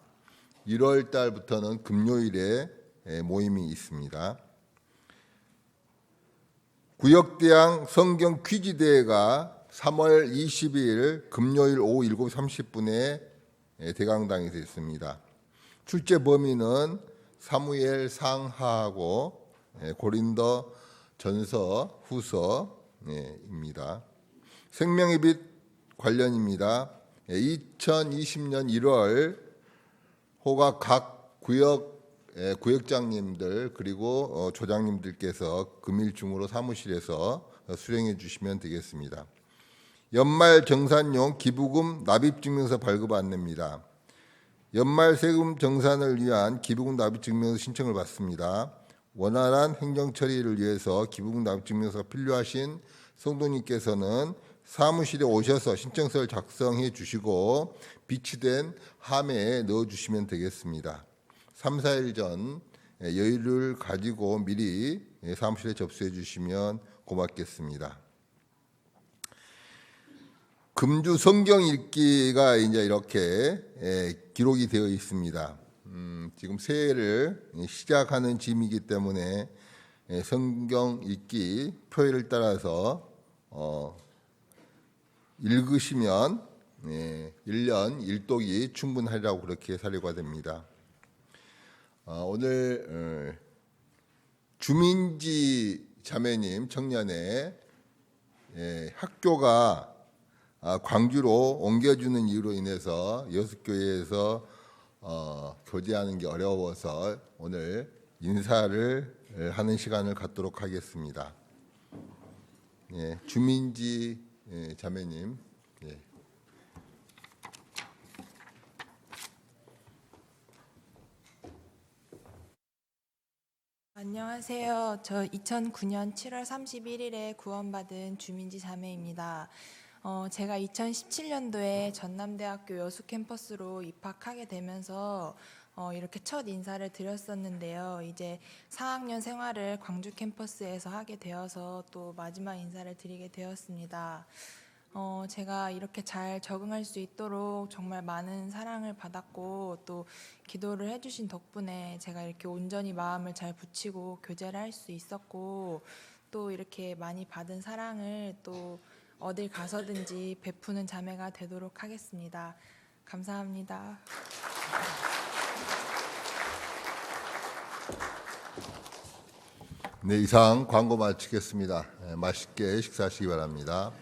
1월 달부터는 금요일에 모임이 있습니다. 구역대항 성경 퀴즈대회가 3월 20일 금요일 오후 7시 30분에 대강당에서 있습니다. 출제 범위는 사무엘 상하하고 고린도 전서 후서입니다. 생명의 빛 관련입니다. 2020년 1월 호가 각 구역장님들 그리고 조장님들께서 금일 중으로 사무실에서 수령해 주시면 되겠습니다. 연말 정산용 기부금 납입증명서 발급 안내입니다. 연말 세금 정산을 위한 기부금 납입증명서 신청을 받습니다. 원활한 행정 처리를 위해서 기부금 납입증명서가 필요하신 성도님께서는 사무실에 오셔서 신청서를 작성해 주시고 비치된 함에 넣어 주시면 되겠습니다. 3, 4일 전 여유를 가지고 미리 사무실에 접수해 주시면 고맙겠습니다. 금주 성경 읽기가 이제 이렇게 기록이 되어 있습니다. 지금 새해를 시작하는 짐이기 때문에 성경 읽기 표를 따라서 읽으시면 1년 1독이 충분하리라고 그렇게 사례가 됩니다. 오늘 주민지 자매님 청년의 학교가 광주로 옮겨주는 이유로 인해서 여수교회에서 교제하는 게 어려워서 오늘 인사를 하는 시간을 갖도록 하겠습니다. 주민지 자매님. 안녕하세요. 저 2009년 7월 31일에 구원받은 주민지 자매입니다. 제가 2017년도에 전남대학교 여수 캠퍼스로 입학하게 되면서 이렇게 첫 인사를 드렸었는데요. 이제 4학년 생활을 광주 캠퍼스에서 하게 되어서 또 마지막 인사를 드리게 되었습니다. 제가 이렇게 잘 적응할 수 있도록 정말 많은 사랑을 받았고 또 기도를 해주신 덕분에 제가 이렇게 온전히 마음을 잘 붙이고 교제를 할 수 있었고 또 이렇게 많이 받은 사랑을 또 어딜 가서든지 베푸는 자매가 되도록 하겠습니다. 감사합니다. 네, 이상 광고 마치겠습니다. 맛있게 식사하시기 바랍니다.